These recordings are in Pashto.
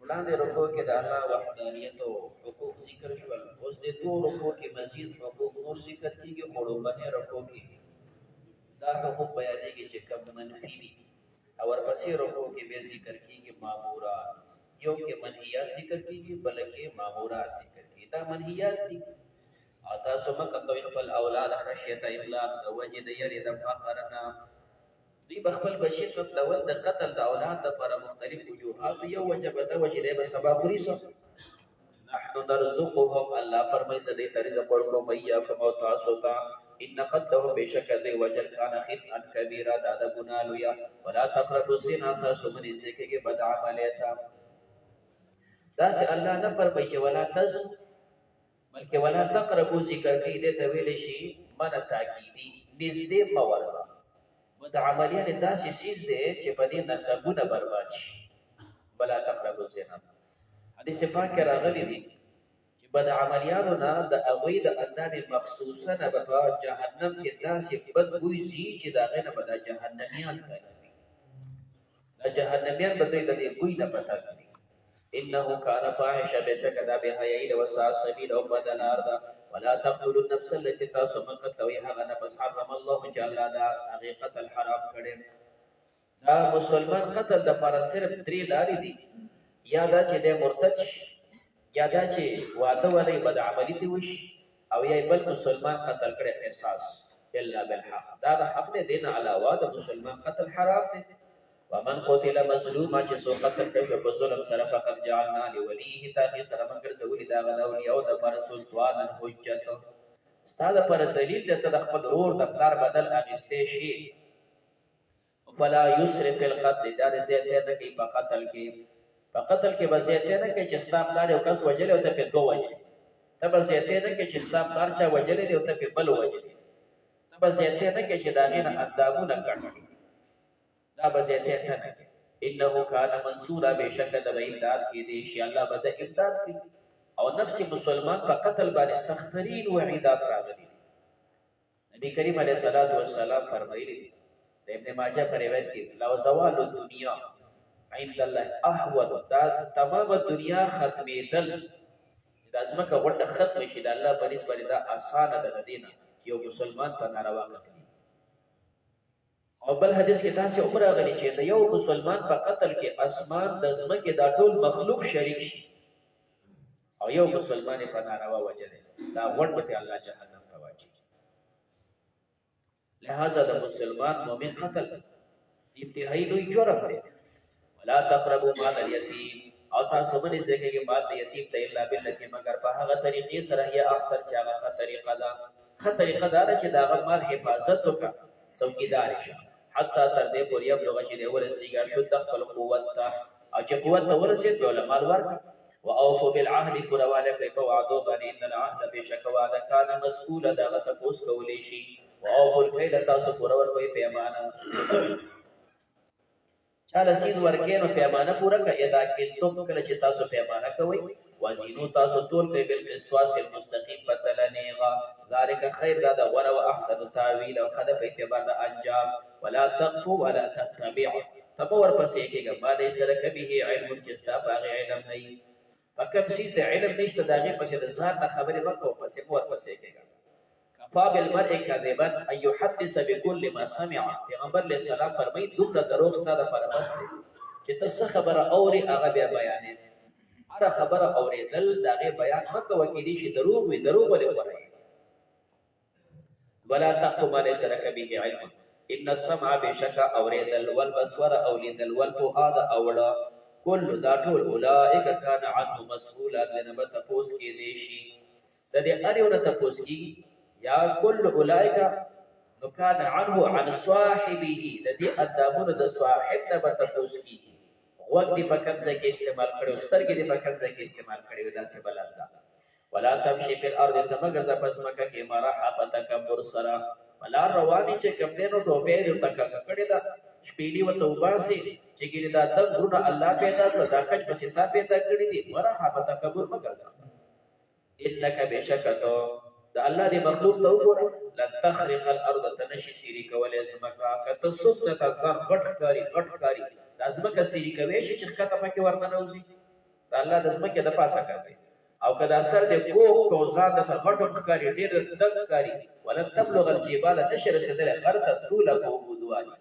وړاندې رکوع کې د الله وحدانیت او حقوق ذکر شول. اوس د دوه رکوع کې مزید حقوق نور ذکر کیږي. خو لومړنۍ رکوع کې دا حقوق بیانېږي چې کوم منفي دي، او ورپسې رکوع کې بیا ذکر کیږي مامورات. یو کې منهیات ذکر کیږي، بل کې مامورات ذکر کیږي. دا منهیات دي. او تاسو مکه کوي خپل اولاد خشیت املاق د وجه د یری د فقر نه دوی بخپل بشیر قتلول د قتل د اولاد لپاره مختلف وجوهات. یو وجه به د وجه د سبا خوري سو نحن نرزقهم، الله فرمایي زدي طریقه ورکو مېاکم او تاسو ته ان قتلهم بشک دی وجل کان خطا کبیره دا د ګناه لویا. ولا تقربوا الزنا، تاسو باندې ذکرږي بد عملیات. دا سه الله نه فرمایي چې ولا تزن، بلکې ولا تقربوا ذکر کې دې ته ویل شي من تاکیدی نږدې مورزه. بد عملیات داسې شیز دی چې په دې نسبونه برباد شي. ولا تقربوا الزنا حدیث پاک کې راغلی دی چې بد عملیاتو نه د هغوی د اندام مخصوصه نه به جهنم کې داسې بد بوی ځي چې د هغې نه به دا جهنمیان کوي. دا جهنمیان به دوی د دې بوی نه پته کوي. انه کان فاحشه، بشک دا بې حیایي ده، وساء سبیلا او بده لار ده. ولا تقتلوا النفس التي تاسو مه قتلوئ هغه نفس حرم الله چې الله دا هغې قتل حرام کړی. دا مسلمان قتل دپاره صرف درې لارې دي. یا دا چې دی مرتد شي، یا دا چې واده ولې بد عملي دې وشي، او یا بل مسلمان قتل کړی قصاص الا بالحق. دا د حق دی، دې نه علاوه د مسلمان قتل حرام دی. ومن قتل مظلوما، چې څوک قتل کړی په ظلم سره، فقد جعلنا لولیه، تاکي سره موږ ګرځولي د هغه د اولیاو دپاره سلطانا حجت. ستا دپاره دلیل دی ته د خپل ورور د پلار بدل اخیستی شي. فلا یسرف فی القتل، دا د زیاتی نه کوي په قتل کې. په قتل کې به زیاتی نه کوي چې ستا پلار یو کس وژلی او ته پرې دوه وژلې. ته به زیاتی نه کوي چې ستا پلار چا وژلی دی او ته پرې بل وژلې. ته به زیاتی نه کوي چې د هغې نه اندامونه کټ کړي. دا به زیاتی نه کوي. انه کان منصورا، بېشکه د به امداد کېدی شي، الله به د امداد کوي. او نفس مسلمان په قتل باندې سختترین وعیدات راغلي دي. نبي کریم علیه الصلاة والسلام فرمایلي دي د ابن ماجه په روایت کې لو زوال الدنیا عند الله احوط، دا تمام دنیا ختمېدل، دا ځمکه غونډه ختم شي د الله په نسبت باندې دا اسانه ده د دې نه یو مسلمان په ناروا قتل. او بل حدیث کې داسې هم راغلي چې د یو مسلمان په قتل کې اسمان د ځمکې دا ټول مخلوق شریک شي، او یو مسلمان په ناروا وجلې دا غونډ به الله جهنم ته واچوي. لہذا د مسلمان مؤمن قتل انتهایی لوی جرم دی. ولا تقربوا مال اليتيم، او تاسو باندې ذکرږي مال د یتیم ته الا بالتي، مگر په هغه طریقې سره یا احسن چې هغه ښه طریقه ده. ښه طریقه دا ده چې د هغه مال حفاظت وکړه، څوکیدار شه، حتی تر دې پورې یبلغ چې دی ورسېږي شد خپل قوت ته، او چې قوت ته ورسېد نو له مال ورکړه. واوفوا بالعهد، پوروالی کوئ په وعدو باندې، ان العهد بېشکه وعده کان مسئوله، د هغه تپوس کولی شي. واوفوا الکیل، تاسو پوره ورکوئ پیمانه. چاله سیز ورکې نو پیمانه پوره کړه. اذا کلتم، کله چې تاسو پیمانه کوئ، وزنو، تاسو تول کوئ بالقسطاس المستقیم، په تله نیغه. ذلک خیر، دا د غوره و احسن تاویل او ښه ده په اعتبار د انجام. ولا تقفو ولا تتبع، ته مه ورپسې کېږه ما لیس لک به علم، چې ستا په هغې علم نه وي. په کوم څیز د علم نشته د هغې پسې د ځان نه خبرې مه کوه، پسې مه ورپسې کېږه. کفا بالمرء کذبا ان یحدث بكل ما سمع، پیغمبر علیه السلام فرمایي دومره دروغ ستا دپاره بس دی چې ته څه خبره اورې هغه بیا بیانې. هره خبره اورېدل د هغې بیان مه کوه، کېدای شي دروغ وي، دروغ ولې غوره وي. ولا تقف ما ليس لك به علم، ان السمع بشکه اورېدل، والبصر او لیدل، والفؤاد اوړه، کل دا ټول اولئک کان عنه مسئولا، د نه به تپوس کېدی شي، د دې هر یو نه تپوس کېږي. یا کل اولئک نو کان عنه عن صاحبه، د دې اندامونو د صاحب نه به تپوس کېږي. غوږ دې په کوم ځای کې استعمال کړی، سترګې دې په کوم ځای کې استعمال کړی وي، داسې بلد ده. ولا تمشي فی الارض، ته مه ګرځه په ځمکه کې مرحا، په تکبر سره. ولا روانې چې کوم دی نو ټوپۍ دې ورته کږه کړې ده، شپېلي ورته وباسې چې ګینې دا دنګ غرونه الله پیدا کړه، دا کچ پسې تا پیدا کړي دي. مرحا، په تکبر مه ګرځه. انک بېشکه ته د الله دې مخلوق ته وګوره، لن تخرق الارض، ته نشي سیري کولی ځمکه. که ته څوک درته ځان غټ ښکاري، غټ ښکاري، دا ځمکه سیري کوی شي چې ښکته پکې ورننوځي؟ الله د ځمکې د پاسه کوي او کدا سر دې کو ځان د غټو ښکاری ډېر دغ ښکاری ولن تبلغ الجبال نشر رسیدل غرته طول کو بودوالي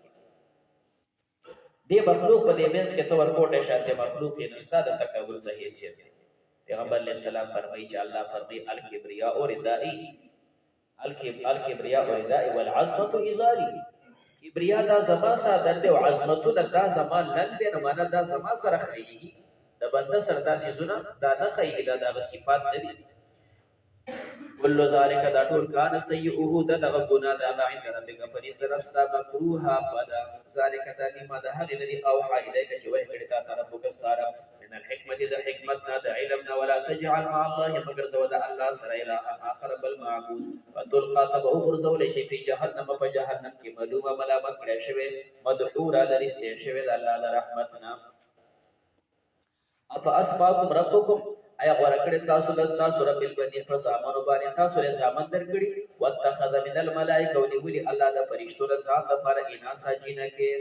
دې مخلوق په دې منځ کې تور کوټه شاته مخلوق یې نستا د تکبر څخه حیثیت پیغمبر علیہ السلام فرمایي چې الله فرمایي الکبریا او ردائی الکبریا او ردائی والعظمت ازاری کبریا دا زما صادر دی او عظمت دا زما لنګ دی نو معنا دا زما سره خایي د بنده سره دا سيزونه دا نه خایي دا صفات دی كل ذلك دا ټول کان سیئه دغه ګناه دا عند ربک فريق درستا مکروها بدا ذلك تعلیم دا هغه الذي اوحى اليك چې وحی کړی تا ربک ستاره من الحکمت د حکمتنا د علمنا ولا تجعل مع الله مگر دو د الله سره اله اخر بل معبود فتلقى تبو غرزول شي په جهنم په جهنم کې معلومه ملامت کړی شوی مدحورا لري شوی د الله د رحمتنا اف اسباب ربکم ایا غوړه کړی تاسو د تاسو رب البنین پر سامانو باندې تاسو له ځامن درکړي واتخذ من الملائکه ولي الله د فرشتو له ځان لپاره اناسا جنہ کې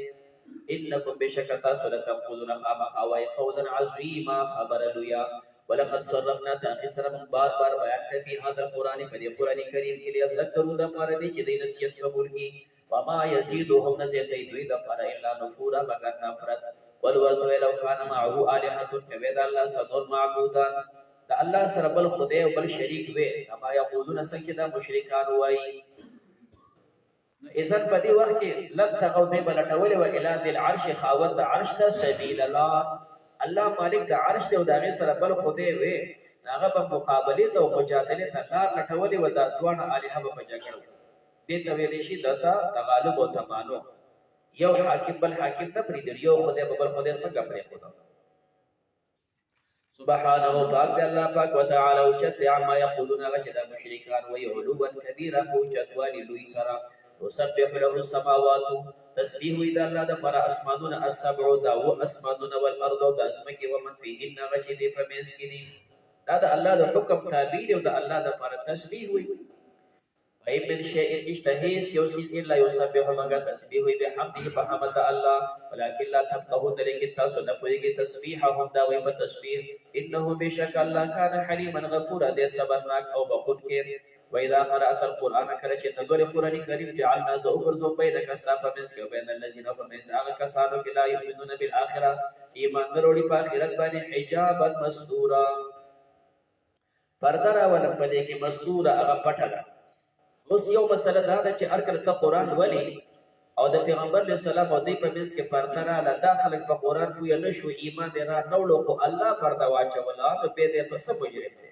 انکم بشک تاسو له تقولون خام خوای قولا عظیما خبر لیا ولقد صرفنا تاخسر من بار بیان کړي هدا قران په دې قران کریم کې لري ذکرو د پاره دي چې د نصیحت قبول کی وما يزيدهم نزيد دوی د پاره الا نفورا مگر نفرت ولوذ لو كان معه الهه كبد الله صدر معبودان دا الله سره بل خدای او بل شریک وي کما یقولون سکدا مشرکان وای اذن په دې وخت کې لب تغو دې بلټول او اله ذل عرش خاوت عرش ته سبیل الله الله مالک د عرش ته او دغه سره بل خدای وي هغه په مقابله ته او مجادله ته لار لټول او د دوه الها په جګړه دې ته ویل شي دتا تغالب او تمانو یو حاکم بل حاکم نه پریږدي یو خدای په بل خدای څنګه پریږدي سبحانه پاک الله پاک وتعالى وجت عما يقولون غشد مشركان ويعلوا كبيرا وجت والي لوي سرا وسبح له السماوات تسبيح اذا الله د پر اسمانون السبع داو اسمانون والارض داسمك ومن فيهن غشد فمنس كني دا د الله د حکم تابع او د الله د پر تسبيح وي اي من شيء اشتهيس يوسف الا يسبح مگر تسبيح وي بحمده فحمد الله ولكن لا تفقهون لكن تاسو نه پوهیږئ تسبيحهم دا وي په تسبيح انه بشك الله كان حليما غفورا دې صبرناک او بخود کې واذا قرات القران کله چې تدور قران کریم جعلنا ذو بينك استاف بس کې بين الذين فمن هغه کسانو کې لا يؤمنون بالاخره ایمان وروړي په آخرت باندې حجابا مستورا پرده راول په دې کې مستورا هغه پټه اوس یو مسله دا ده چې ارکل ته قران ولي او د پیغمبر علیه السلام او د په بیس کې پرده را داخله په قران کوی نه شو ایمان را نوړو خو الله پرده واچولا په دې په څه مجرم دی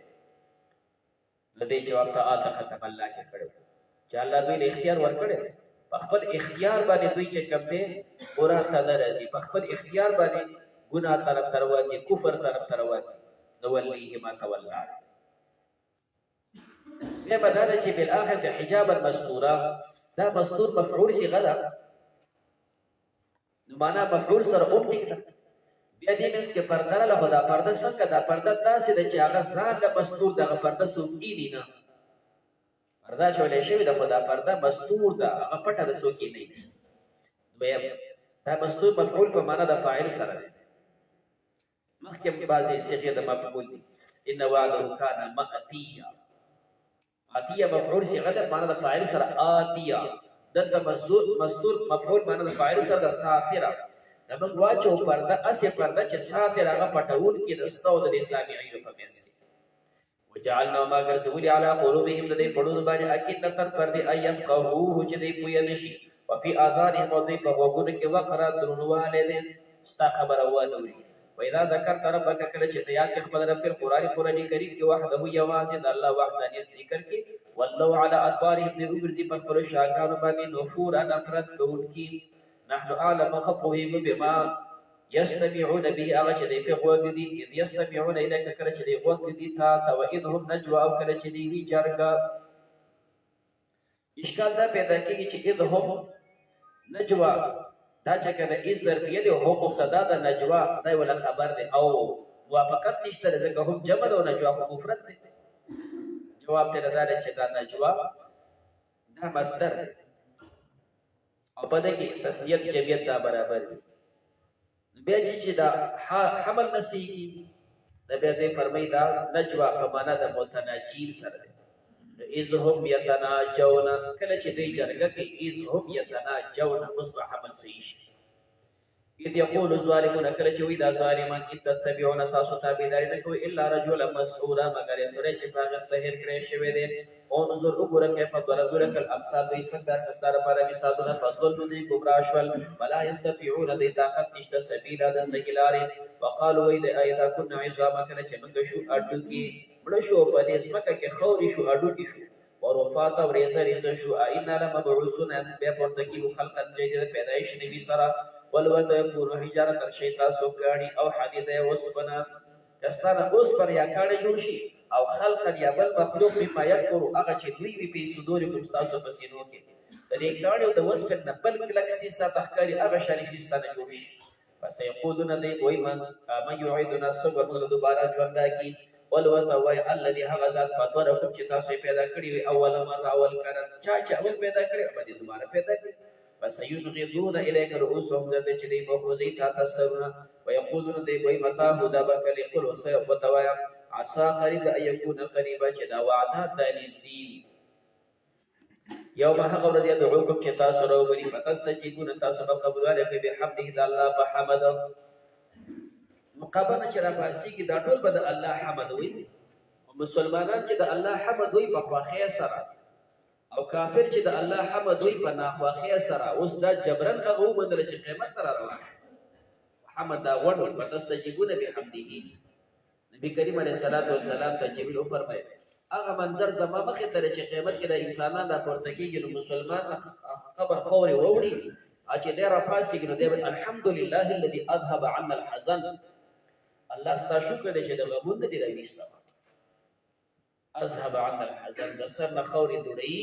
لدې جواب ته آتا ختم الله کې کړو چې الله دوی له اختیار ورکړي په خپل اختیار باندې دوی چې کوم دی قران ته راځي په خپل اختیار باندې ګناه طرف تروي کفر طرف تروي نو وليه ما تولى بیا بدل چې بل اخر د حجاب المستوره دا مستور مفعول سی غدا نو معنا مفعول سره اوم ټیکټه بیا دې مینس کې پرده له خدا پرده څنګه دا پرده تاسو د چې هغه ځان د مستور دغه پرده سوقي دي نه پرده چولې شوی د خدا پرده مستور دا هغه پټه د سوقي نه بیا دا مستور مفعول په معنا د فاعل سره دی مخکې بعضی صيغه د مفعول دي ان وعده كان ماتيا اتیه مفعول صيغه د معنا د فاعل سره اتیه دلته مستور مفعول معنا د فاعل سره د ساتره دمن واچو پرده اسه پرده چې ساتره هغه پټول کې دستو د سامعين په میاس کې وجعلنا ما غرزولي على قلوبهم الذي پړون باندې اكيد تر پر دي ايم قهوه چې دی پوی نشي وفي اذانهم وذي په وګونو کې وقرا درنواله دي ستا خبر اواله وإذا ذكرت ربك كل شيء يا خبر رب القرآن کریم کې وحده یواز د الله وحدانیت ذکر کې والله على ادبارهم ذرغرزي پر پر شاګانو باندې نفور نفرت کوونکی نحن اعلم خطهم بما يستمعون به اغشد في غوږ دي يستمعون اليك کله چې غوږ دي تا توئذهم نجوا او کله چې دی جرګه اشکال دا پیدا کیږي چې اذهم نجوا دا چې کله ایزر دی هو مبتدا د نجوا دا ولا خبر دی او موافقت نشته ځکه هم جمع او نجوا مفرد دی جواب ته راځي چې دا نجوا دا مصدر دی او په دې کې تسنیت جمعیت دا برابر دی بیا چې دا حمل نسی نبی دې فرمایي دا نجوا په معنا د متناجین سره ده اذ هم يتناجون کله چې دوی جرګه کوي اذ هم يتناجون مصبح من سيش اذ يقول الظالمون کله چې وي دا ظالمان ان تتبعون تاسو تابعداري نه کوي الا رجلا مسعورا مگر سره چې هغه سحر کړی شوی دی انظر وګوره کیف ضربوا لك الامثال دوی څنګه کستار پر مثالونه فضل دي گمراه شول ولا يستطيعون دي طاقت نشته سبيل د سګلاري وقالوا اذا ايذا كنا عظاما کله چې موږ شو اډو کې مړ شو په دې سمکه کې خوري شو اډو کې شو ورفات وريزه شو اينا لمبعوثون به پورته کې خلق جديد پیدائش نبی سره ولود يكون حجاره الشيطان سوکاړي او حديد وسبنا کستانه اوس پر یا کاړي جوړ شي او خلق یا بل مخلوق بما يذكر هغه چې دوی وی په صدورکم تاسو په سینو کې د دې کاړي او د وسپن نه بل کلک سیستا تخکاری هغه شری سیستا نه جوړ شي پس یقولون دې وای من يعيدنا صبر موږ دوباره ژوند کی ولود وای الذي هغه ذات فطرکم چې تاسو پیدا کړی وي اول مره اول کړه چا اول پیدا کړی به دوباره پیدا کړی فسينغضون اليك رؤوسهم ذات چدي بوزي تا تسرنا ويقولون دي وي متى هدا بكل يقول وتوايا عسى قريب ان يكون قريبا چدا وعده دالزدين يوم هغه ورځ يدعوكم چې تاسو راوړي فتستجيبون تاسو په قبول عليك بحمده الله فحمد مقابله چې را پاسي کې دا ټول بد الله حمد وي مسلمانان چې د الله حمد وي په خواخې سره او کافر چې د الله حمد وي په ناخواخې سره اوس دا جبرن هغه ومنل چې قیامت تر روان محمد دا وړ فتستجيبون بحمده نبی کریم علیه الصلاۃ والسلام ته جبرئیل فرمایي هغه منظر زما مخې ته چې قیامت کې د انسانان د پورته کېږي نو مسلمان قبر خوري ووري چې ډېر پاسي کې نو دی الحمدلله الذي اذهب عنا الحزن الله ستاسو شکر دې چې د غمون دې راويسته اذهب عنا الحزن بسرنا خوري دړي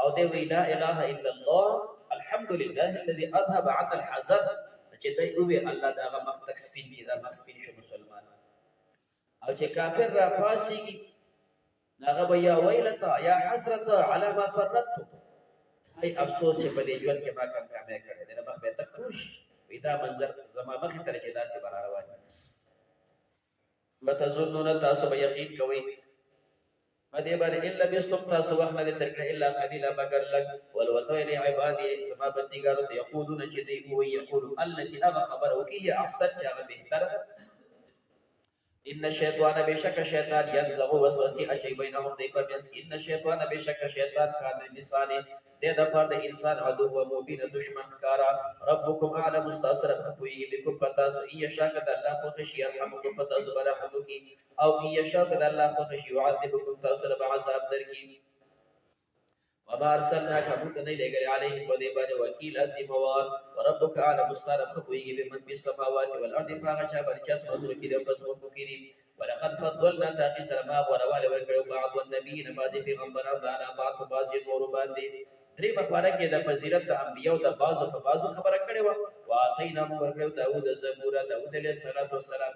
او دی وی لا اله الا الله الحمد لله الذي اذهب عنا الحزن چې دوی وی الله دا غم تک سپین دي دا مسکین شو مسلمان او چې کافر را پاسيږي هغه بیا ویلتا یا حسرت علی ما فرطت ای افسوس چې په دې ژوند کې ما کوم کامه کړې ده نه به تکوش دا منظر زما مخې ته چې داسې بار روان متظنون تاسو به یقین کوئ مدې باندې الا بيستم تاسو وخت نه ترکړه الا قليلا مگر لك ولوتين عبادي سما بندګانو ته يقولون چې دی وي يقول التي اغه خبر وکي احسن چا بهتر ان الشيطان بشك شيطان ينزغ وسوسه اچي بينهم دی پمنس ان الشيطان بشك شيطان کان انسان دې د فرد انسان عدو و مبين دشمن کارا ربكم اعلم استاثر کوي بكم فتاسو يشاك الله خوشي يرحمكم فتاسو برحمكم او يشاك الله خوشي يعذبكم تاسو بعذاب درکي وما ارسلناك متن لغير عليهم وذبان وكيل اسموان وربك اعلم استاثر کوي بمن بالسماوات والارض فاغشا برچاس مذر کې د پسو کوي ولقد فضلنا تاخير ما ورواله ورکړو بعض النبيين بعض پیغمبرانو على بعض نور باندې درې مپاره کې د فضیلت د انبیو د بعضو په بعضو خبره کړې و واعطینا ورکړو داوود زبور داوود علیه السلام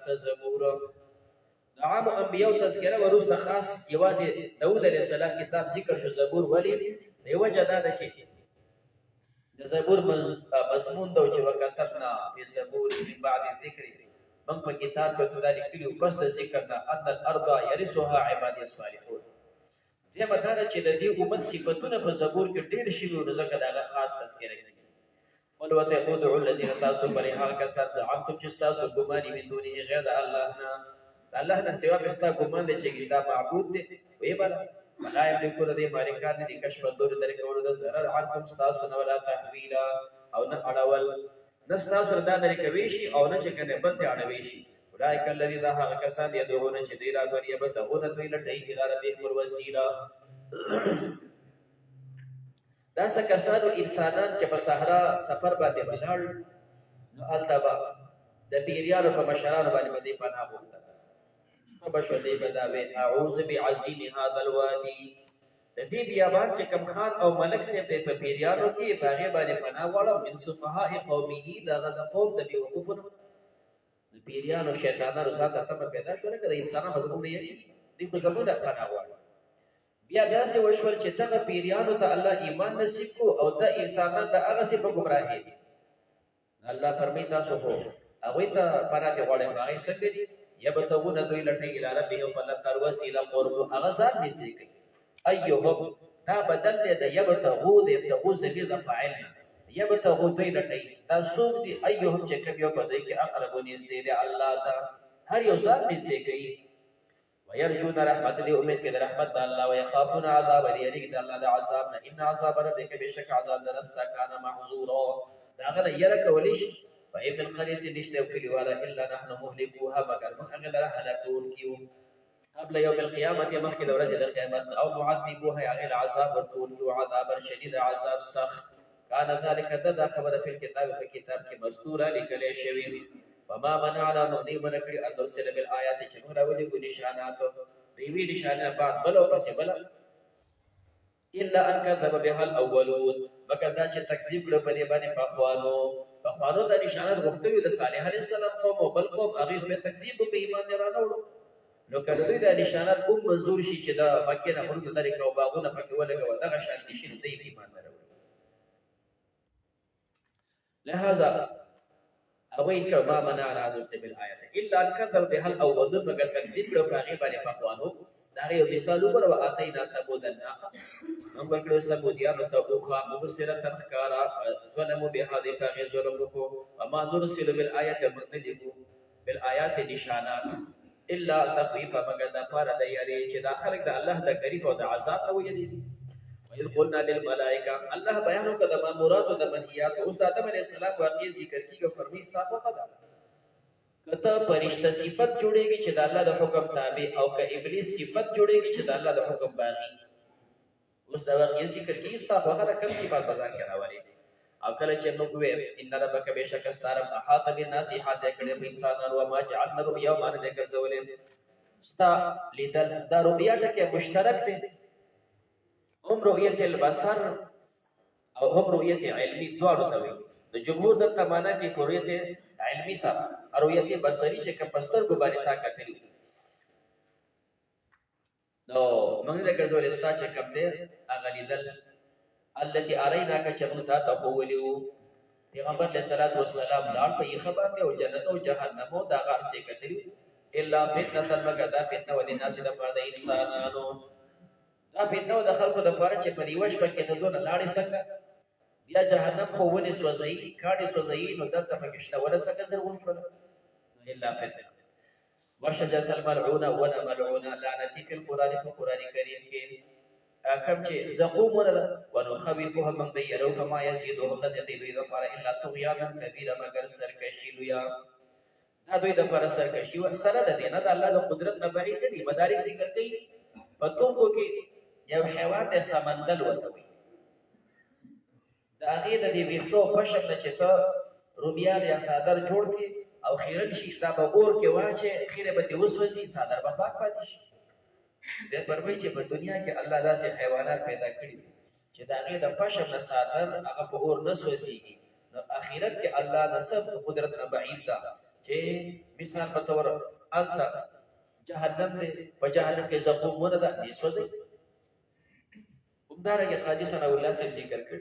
ته زبور عام انبیو تذکره ورسته خاص یوازې داوود علیه السلام کتاب ذکر شو زبور ولی دیو جدا د شي د زبور مضمون د چې وکتبنا په زبور من بعد ذکر من په کتاب په خدای لیکلو پس د ذکر نه ان الارض يرثها عبادي الصالحون دې مدار چې د دې امت صفاتونه په زبور کې ډېر شي نو ځکه دا خاص تذکرہ کوي ولوته ادعوا الذين تاسو پر هغه کسان زعمتم چې تاسو ګماني من دونه غیر الله نه سوا پستا ګمان دي چې دا معبود دي وي بل ولا يملكون دې مالکان دي کشف دور درکول د zarar عنكم تاسو نه ولا تحویلا او نه اړول نس تاسو دا درې کوي شي او نه چې کنه بل ته اړوي شي اولئک الذين هغه کسان يدعون چې دی را غوړي به ته ونه توي لټي الى ربهم الوسيله دا څه کسانو انسانان چې په صحرا سفر باندې بلل نو التبا د پیریانو په مشرانو باندې باندې پناه وغوښته بشو دی بداوی اعوذ بعظیم هذا الوادي د دې بیابان چې کم خان او ملک سے په پیریانو کې باغې باندې پناه وړو من صفهاء قومه دا د قوم د بیوقوفونو پیریانو شیطانانو ذاته ته پیدا شو لکه د انسانانو مضمون یې دې په زمونه پناه وړو بیا داسې وشول چې دغه پیریانو ته الله ایمان نصیب کو او د انسانانو د هغه څه په گمراهۍ دي الله فرمایي تاسو هو هغه ته پناه ته وړئ هغه څنګه دي یبتغون دوی لټي الی ربهم فلتر وسیله قرب هغه ځان نږدې کوي ایهم دا بدل دی د یبتغو د یبتغو ضمیر د فاعل یبتغو دوی لټي دا څوک دي ایهم چې کوم یو په دې کې اقرب نږدې دی الله ته هر یو ځان نږدې کوي ويرجون رحمت دی امید کې د رحمت الله او يخافون عذاب دی د الله د عذاب نه ان عذاب ربک بشک عذاب درستا کان محظورا دا غره یره کولیش فإن القرية نشته كلوالا إلا نحن مهلكوها مگر من أغل هلاكون كيو قبل يوم القيامة مخي دورة القيامة أو معذبوها يعني عذاب وركون كيو عذابا شديد عذاب سخ كان ذلك تدا خبر في الكتاب فكتاب كمستورة لكلي شويم وما منعنا مغني منكري أن نرسل بالآيات شمولا ولقوا نشاناته ديوي نشانات بعد بلو بس بلا إلا أن كذب بها الأولون مگر دا چې تکذیب کړو په دې باندې پخوانو د نشانات غوښتلو د صالح علیه السلام قوم او بل قوم هغه په تکذیب په ایمان نه راوړو نو کله دوی د نشانات کوم منظور شي چې دا مکه نه مرته طریقه او باغونه پکې ولګو دغه شان دي چې دوی ایمان نه راوړي لہذا اوی کما منعنا ان نرسل بالآیات الا ان كذب بها الاولون مگر تکذیب کړو په هغه باندې پخوانو دا یو مثال وګوره او اتینا تبود الناقه نمبر کړو سبودیانو ته اوخه مبصره تذکارا ظلموا بهذه فغي ظلمكم وما نرسل بالآيات مدلكم بالآيات نشانات الا تخويف مگر دا پار د یری چې دا خلق د الله د غریب او د عذاب او یری وإذ قلنا للملائکه الله بیان کړه د مراد او د منهیات او د آدم علیه السلام واقعي ذکر کیږي فرمی ستاسو خدا کته پرشتہ صفت جوړيږي چې د الله د حکم تابع او که ابلیس صفت جوړيږي چې د الله د حکم باغی اوس دا واقعي ذکر کیږي ستاسو هغه کوم صفات بازار کې راوړي او کله چې موږ وې ان ربک بشک استارم احاط بالناس احاط کړي په انسانانو او ما جعلنا رؤيا ما نه ګرځولې ستا لیدل دا رؤیا ټکي مشترک دي هم رؤیت البصر او هم رؤیت علمی دواړو ته وي د جمهور د معنا کې رؤیت علمی سره رؤیت بصری چې کپستر کو باندې تا کتلی نو موږ دا ګرځول استا چې کوم دې اغلیدل التي اريناك چمتا تقولوا پیغمبر علیہ الصلوۃ والسلام لاړ په خبر ته او جنت او جهنم او دا غار څخه کتلی الا فتنه المغدا فتنه ولناس د بعد انسانانو دا فتنه د خلکو د پاره چې پریوش پکې ته دون لاړې څنګه بیا جهنم خو ونی سوځي کاډي سوځي نو دلته پکشته ورسکه درون شو الا فتنه وشجره الملعونه ولا ملعونه لعنتی فی القران کریم کې کم چې زقوم ولا ونخوفهم من ديرو كما يزيدهم نزيد دوی د پاره الا طغیانا کبیره مگر سرکشی لویا دا دوی د پاره سرکشی و سره د دینه د الله د قدرت نه بعید دي مدارک ذکر کوي پتو کو کې یو حیوان د سمندل وتوي دا غي د دې ویختو پښه چې ته روبیان یا صادر جوړ کې او خیرل شي دا به اور کې واچي خیره به وسوځي صادر به پاک پاتې شي د پرمای چې په دنیا کې الله داسې حیوانات پیدا کړی چې دا غي د پښه نه صادر هغه په اور نه سوځيږي نو اخرت کې الله نسب قدرت نه بعید ده چې مثال په تور انت جهنم دې په جهنم کې زقوم ونه ده نسوځي همدارنګه قاضي ثنا الله سے ذکر کړ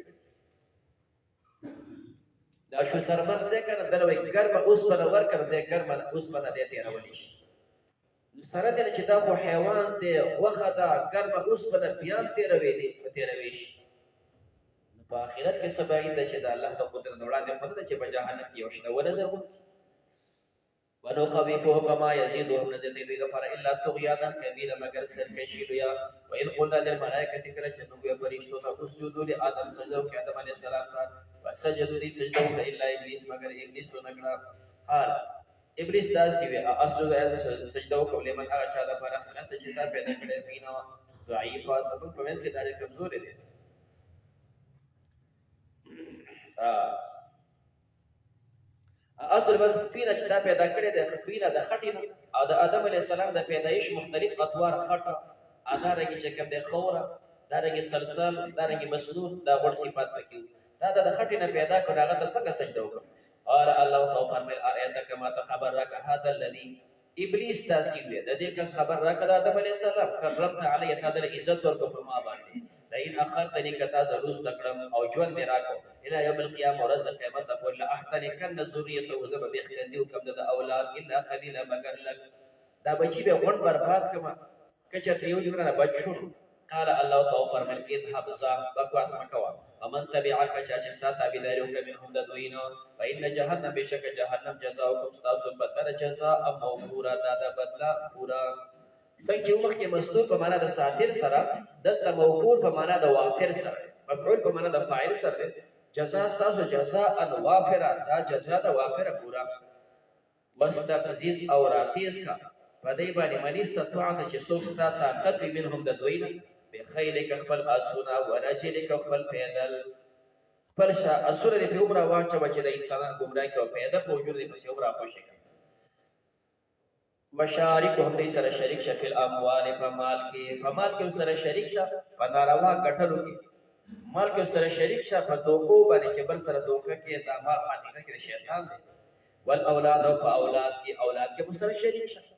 دا شو ترمن دې کنه دروي ګرم اوس پر ور کړ دې ګرم اوس پر دې ته راولي سره دې چې دا خو حیوان دې وخه دا ګرم اوس پر بیان تیروي دې تیروي په آخرت کې سبعین د چې د الله د قدرت وړاندې پته چې په جهنم کې وشنه ورزه ونو خوفهم كما يزيدهم نزيد دوی لپاره الا طغيانا كبيرا مگر سرکشي لویا وان قلنا للملائکه کله چې موږ فرشتو ته اسجدوا لآدم سجدو کې آدم علیه السلام ته وسجدوا دي سجدو الا ابلیس مگر ابلیس ونګړه حال ابلیس داسې وی اصل سجدو کولې من هغه چا لپاره خلقت چې دا پیدا کړې پینا ضعیف او سبب په وسه دا کمزور دي اصل بس خپینه چې دا پیدا کړی د خپینه د خټینو او د آدم علیه السلام د پیدایش مختلف اطوار خټه ادارګي چې کوم د خوره دارګي سلسل دارګي مسنون دا ور صفات پکې دا د خټینه پیدا کړه هغه د څنګه سجده وکړه اور الله تو فرمایل آیت کما خبر راک هذا الذي ابلیس تاسیب د دې کس خبر راک د آدم علیه السلام کرمت علی تعالی عزت ورکو په ما باندې لئن اخرتنی کتا زروس تکړم او ژوند دې راکو الى يوم القيامه ورځ د قیامت په لا احتنکن ذریته وزب بخندیو کم د اولاد الا قليلا مگر لك دا بچی به غون برباد کما کچته یو جوړه بچو قال الله تعالی فرمایي اذهب ذا بکواس مکوا ومن تبعك چاچستا تابعداري وکړه منهم د دوینو فإن جهنم بشک جهنم جزاؤکم استاسو بدل جزاء موفورا دا بدلا پورا څنګه چې مخکې مستور په معنا د ساتر سره دلته موفور په معنا د وافر سره مفعول په معنا د فاعل سره جزاء استاسو جزاء وافرا دا جزاء د وافره پورا واستفزز او راتیز کا پدې باندې منیست طاعت چې سوستا طاقت منهم د دوینو بخیلک خپل اسونا ورجلک خپل پیدل خپل شا اسور دې په عمره واچو چې د انسانان ګمراه کوي پیدا په وجود دې په عمره خوشي کوي مشارکهم دې سره شریک شه فل اموال په مال کې سره شریک شه په ناروا ګټلو کې مال کې سره شریک شه په دوکو باندې چې بل سره دوکه کې د ما حقیقت کې شیطان دی والاولاد او په اولاد کې سره شریک شه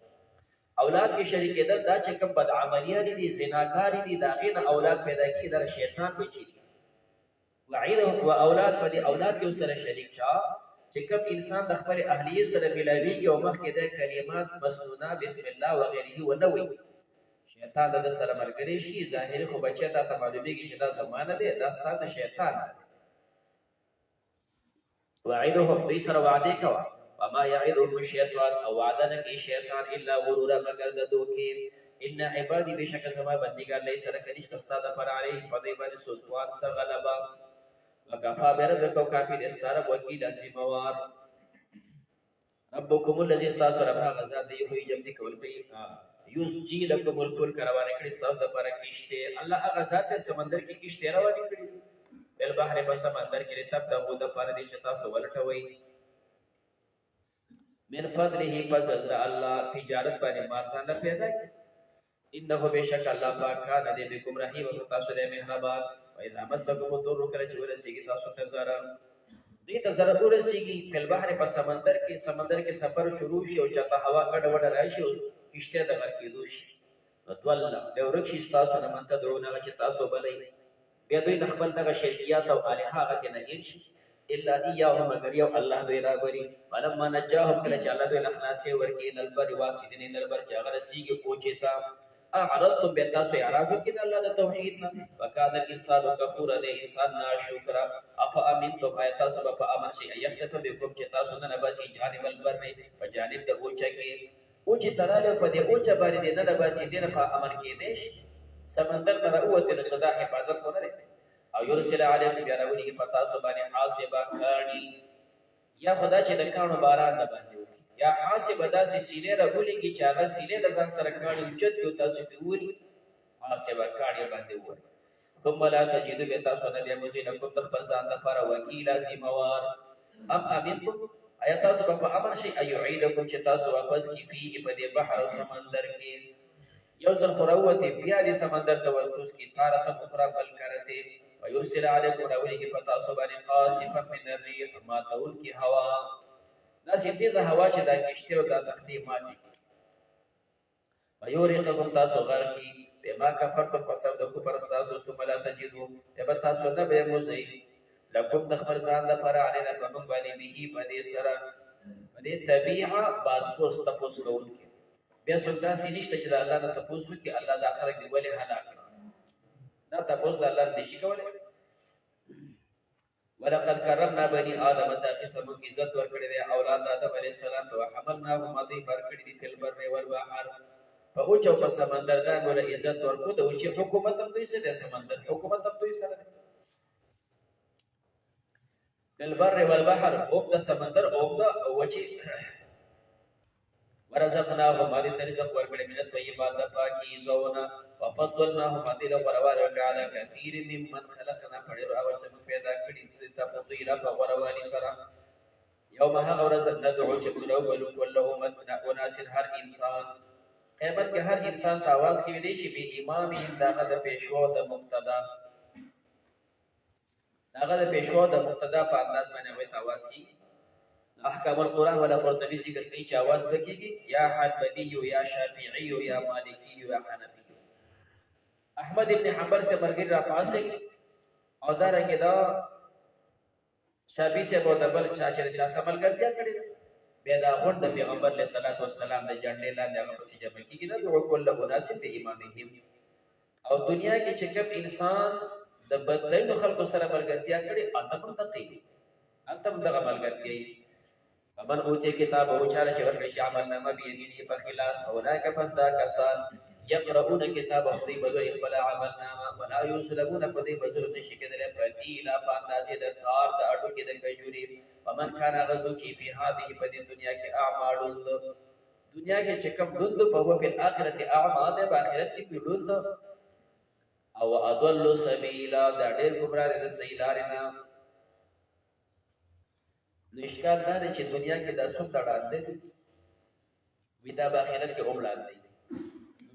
اولاد کې شریک کېدل دا چې کوم بد عملیات دي زناکار دي دا غین اولاد پیدا کی در شیطان بچی وعیده او اولاد په دې اولاد کې سره شریک شه چې کوم انسان د خپل اهلیه سره ملاوي او مخکې د کلمات مسنونه بسم الله وغيره ونوي شیطان د سره مرګري شي ظاهر خو بچی ته معلومیږي چې دا زمانه ده دا ستاسو شیطان وعیده دې سره وعده کوي وما يعظهم الشيطان او وعدنا کی شیطان الا غرورا مگر د دوکي ان عبادي بشک زما بندگان ليس لك استاد پر عليه فضيبه سلطان سغلبا وكفى بربك كافي استرب وكيل سموار ربكم الذي استاثر بها غزا دی ہوئی جب دی کول پی یسجی لكم الفلك روانه کړي استاد پر کیشته الله هغه ذات سمندر کې کیشته روانه کړي بل بحر په سمندر کې تب ته د پر دي چتا سو ولټوي من فضله فضل الله تجارت باندې مارځان پیدا کی انه بشک الله پاک کان دې بكم رحیم او تاسو دې مهربان و اذا مسکم الضر کله چې ورسیږي تاسو ته zarar دې ته zarar ورسیږي په بحر په سمندر کې سفر شروع شي او چاته هوا ګډ وډ راشي کشته د غر کېدو شي وتولى لو رکشي تاسو نه من تدعون چې تاسو بلې بیا دوی خپل دغه شرکیات او الها غته نه شي الا اياه مگر یو الله دوی را بری ولما نجاهم کله چې الله دوی اخلاص ورکی دل بر واسدین دل بر چاغ رسیږي پوچتا اعرضتم بتاسو اعراض کې الله د توحید نه وکاد الانسان کفور د انسان ناشکر اف امنتم ایت سبب امر شي یخسف بكم چې تاسو نه باسي جانب البر په جانب د اوچا کې او چې تراله په دې اوچا باندې نه باسي دینه په امر کې دیش سمندر نه اوته له صدا حفاظت ونه او یرسل علیکم بیا راوړي کې پتا سو باندې حاسبه کانی یا خدا چې د کانو باران نه باندې یا حاسبه داسې سینې راغولي کې چې هغه سینې د ځان سره کانو چت یو تاسو په وری حاسبه کانی باندې وری ثم لا تجدوا بتاسو نه بیا مزینکم تخبر ځان د فار وکیل سیموار ام امنتم آیات تاسو په امر شي ایعیدکم چې تاسو واپس کی فی په دې بحر او سمندر کې یو ځل خروته بیا دې سمندر ته ورتوس کی طارت اخرى بل کرته ويرسل عليكم راولي کی پتا سو باندې قاصفه من الريح ما تول کی هوا دا تیز هوا چې دا کشته او دا تختی ماتي ويوريقكم تاسو غر کی بما كفرتم فسد کو پر تاسو سملا تجدو تبا تاسو نه به موزي لکم دخبر ځان د پر علينا بنم باندې به باندې سره باندې طبيعه باسپوس تاسو کول کی بیا څنګه سینشت چې الله نه تاسو کی الله د اخرت دی ولې هلاک دا تاسو د الله د شي کوله ولقد کرمنا بني ادم ته قسم عزت ورکړي دی اولاد آدم علیه السلام ته حملنا ماضي ورکړي دی په بر او بحر په او چو په سمندر دا ګوره عزت ورکو د چې حکومت هم دوی سره سمندر حکومت هم دوی سره په بر او بحر او د سمندر او د وچی ورزقناهم ما دې رزق ورکړي من طیبات پاکي زونا وفضلناهم عدل وروا على كثير ممن خلقنا فدر او چې پیدا کړي ته فضیل او وروالی سره یوم هغه ورځ ندعو چې بلو كله اناس هر انسان قیامت کې هر انسان ته आवाज کوي دی چې به امام دغه د پیشوا د مقتدا په انداز باندې وایي आवाज کوي احکام القرآن ولا قرطبی ذکر کوي چې आवाज وکړي یا حنبلی یا شافعی یا مالکی یا حنفی احمد ابن حنبل سے مرګ را پاسه او دا رنګ دا شافعی سے بودبل چا سمل ګرځیا کړی بیا دا غونډ د پیغمبر علیه الصلاۃ والسلام د جنډې لاندې هغه پسې جمع کېږي ندعو کل اناس بإمامهم. او دنیا کې چې کوم انسان د بدلینو خلکو سره ملګرتیا کړي هلته هم دقیق هلته هم دغه ملګرتیا وي. فمن اوتی کتابه چاله چې ورکړي شي عملنامه بيمینه په خلاص اولئک پس دا کسان یقرؤون کتابه دوی به لولي خپله عملنامه ولا یظلمون په دوی به ظلم نشي کېدلی فتیلا په اندازې د تار د اډو کې د کجوري. ومن کان هغه څوک چې فی هذه په دې دنیا کې اعمال دنیا کې چې کوم ډوند په هو په آخرت اعمال د آخرت کې ډوند او اضل سبیلا دا ډېر ګمراه دي د صحیح لارې نه. نو اشکال دا دی چې دنیا کې دا څوک ډاډه دي وي دا په آخرت کې هم لاندې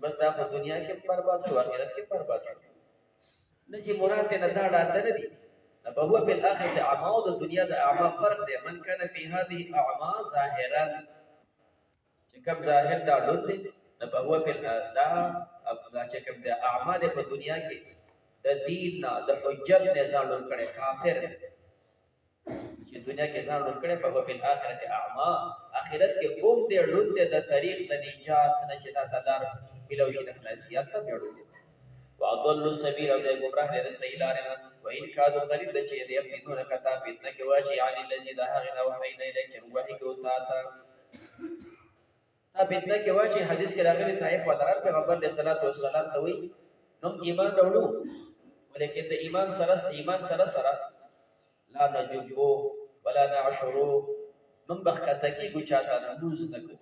بس دا په دنیا کې برباد شو آخرت کې برباد شو. نه چې مراد نه دا ډاډه نه دي فهو في الآخرة أعمى د دنیا د اعمى فرق دی. من كان في هذه اعمى ظاهرا چې کوم ظاهر دا لود دی فهو في دا چې کوم د اعمى د په دنیا کې د دین نه د حجت نه ځان لور کړي کافر چې دنیا کې ځان لور کړي فهو في الآخرة أعمى آخرت کې قوم دی لود دی د طریق د نجات نه چې دا تدار بلوشي د خلاصیت ته بیړو واضل السبيل او د گمراه د صحیح لارې نه. وان کادو قریب د چې د یفتنون کتا فتنه کې واچي عن الذي ده هغه وحینا الیک چې وحی کو تا تا فتنه کې واچي حدیث کې راغلي طائف ودرات پیغمبر علیه الصلاۃ والسلام ته وی نو ایمان راوړو ولیکن د ایمان سره لا نجبو ولا نعشرو من بخته کې ګچاته نوز نکو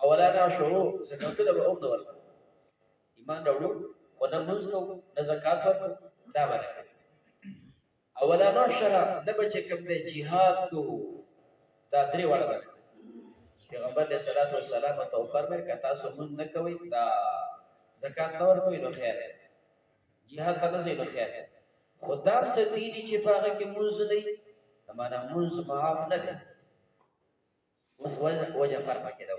اولا نعشرو زکاتله به اوم دور ایمان راوړو ونموز کو نه زکات ورکو دا باندې اولا نعشر نه بچ کوم د جهاد کو دا درې وړه باندې پیغمبر علیه الصلاۃ والسلام ته فرمایي که تاسو مونږ نه کوئ دا زکات نه ورکوئ نو خیر جهاد ته نه ځئ نو خیر خدا څه دي چې په هغه کې مونږ دی معنا مونږ معاف نه دی. اوس وجه فرق کې دا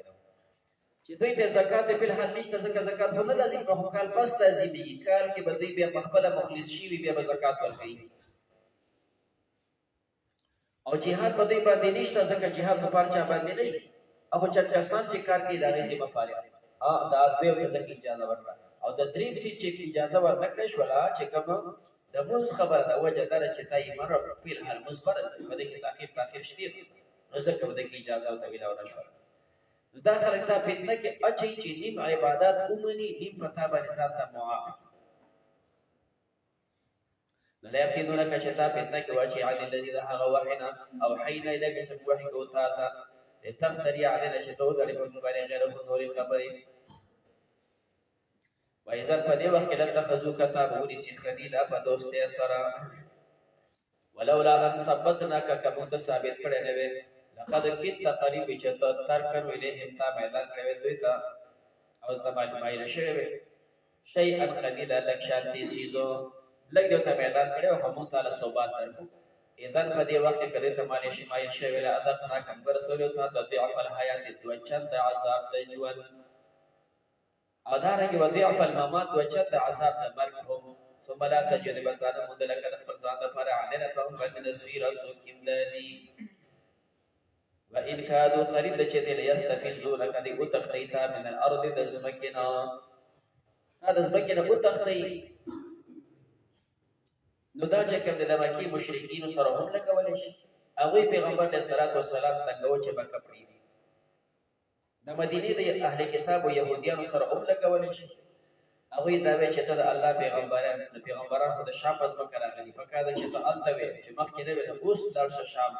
چې دوی د زکات په حال نشته ځکه زکات نه لازم په کال پس لازمي کال کې بدی بیا خپل مخلص شي بیا به زکات ورکړي او جهاد بدی باندې نشته ځکه جهاد په پارچا باندې نه او چې کسان چې کار کوي دا غي ذمہ فارغ دا دوی په ځکه اجازه ورکړه او د دریم سي چې اجازه ورنکړه شو لا چې کوم د موږ خبره دا وجه دا چې تای ایمان په حال مثبت ده کې تاخير شته نو ځکه د اجازه او تویل او نشو دا خلک ته فتنه کې اچي چې نیم عبادت اومني نیم پتا باندې ذات معاف نه یقینونه کچتا فتنه کې واچي علی الذي ذا هغه وحینا او حینا الک چې وحی کو تا تا تفتری علینا چې تو د په باندې غیر نور خبرې وایذر په دې وخت کې لته خذو کتاب ونی سی خلیلا په دوستي سره ولولا ان ثبتناک کمو ته ثابت کړي نه وي لقد كنت قريب چې تر کړو الیهم تا میدان کړو دوی ته او تمام مایل شوی شیئا قليلا لک شانتی سیزو لګ ته میدان کړو هم تعالی صوبات درکو اذن په دې وخت کې ته مال شي مایل شوی له اذن تا کم رسول ته ضعف الحیات دوچت عذاب د ژوند ادارنګ وضعف الممات دوچت عذاب د مرګ هم ثم لا تجد بکان مدلک د خپل ځان لپاره علنا فهم بدل سویر سوکیم دادی وإن كادوا قريب لچته ليستفزونك دي وتخطيتا من الأرض دزمكنا هذا زمكنا وتخطي نو دا چې کوم د مکی مشرکین سره هم لګول شي هغه پیغمبر علیه الصلاۃ والسلام څنګه و چې بکپړي د مدینه د اهل کتاب او يهوديانو سره هم لګول شي هغه دا وی چې ته د الله پیغمبرانو د شام پس مکه راغلي فکاده چې ته الته وي چې مخکې نه وي اوس درشه شام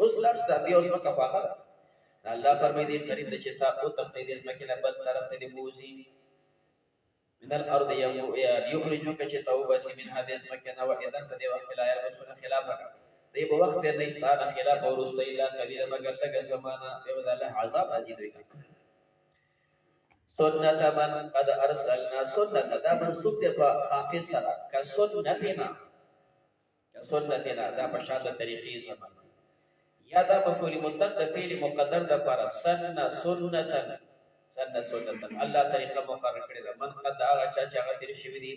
اوس لارس دا بیا اوس مکه پاغه الله فرمایي دې قریب د چې تا او تخته دې مکه نه بل طرف ته دې بوزي من الارض يخرجوك چې توبه سي من حدیث مکه نه و اذن په دې وخت لا يرسل خلافه دې په وخت نه استانه خلاف او رسول الله قليلا مگر تک زمانہ یو د الله عذاب راځي دوی سنت من قد ارسلنا سنت دا منسوب دی په حافظ سره ک سنتنا دا په شاده طریقې زمانہ یا دا مفعول مطلق د فعل مقدر د پر سنتن الله طریقه مقرر کړی ده من قد هغه چا چې هغه تیر شوی دي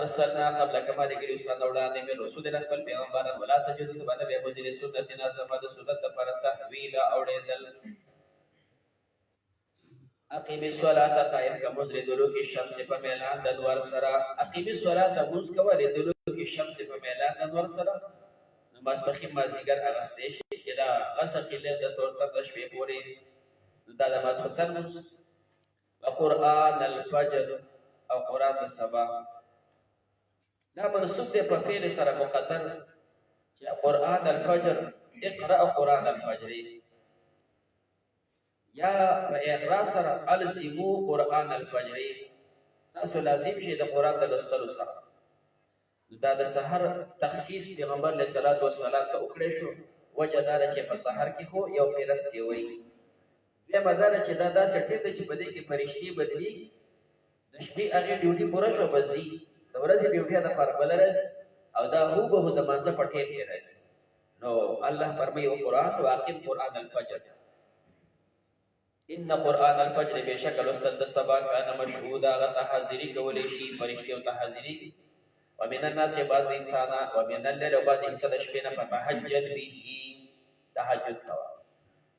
ارسلنا قبلك ما لګي استاد وړاندې مې رسولنا خپل پیغمبران ولا تجد باندې به مزل سنتنا زما د سنت پر تحویل اوړېدل اقیم الصلاة قائم کا مزل دلوک الشمس په میلان د انوار سره اقیم الصلاة موږ کوه د دلوک الشمس په میلان د انوار سره نماز پخې مازیګر اغستې شي الى غسق الليل د تورته د شپې پورې دا د ماسختن موږ وقرآن الفجر او قرآن د سبا دا منصوب دی په فعل سره مقدر چې قرآن الفجر اقرأ قرآن الفجر یا په اقرا سره الزمو قرآن الفجر تاسو لازم شي د قرآن د لوستلو سره دا د سحر تخصیص پیغمبر علیه الصلاۃ والسلام ته وکړی شو وجه دا چې په سحر کې خو یو پیرت سی وي بیا مدار چې دا داسې ټیم دی چې په دې کې فرشتي بدلی د شپې هغه ډیوټي پوره شو بزي د ورځې ډیوټي د پر بل راځي او دا هو به د مانځه پټې کې راځي نو الله فرمایي او قرآن واقم قرآن الفجر ان قرآن الفجر بشکل استد الصبا کان مشهودا غت حاضری کولی شي فرشتي او حاضری ومن الناس بعض انسان ومن الليل بعض حصہ شپنه فتهجد به تهجد کوا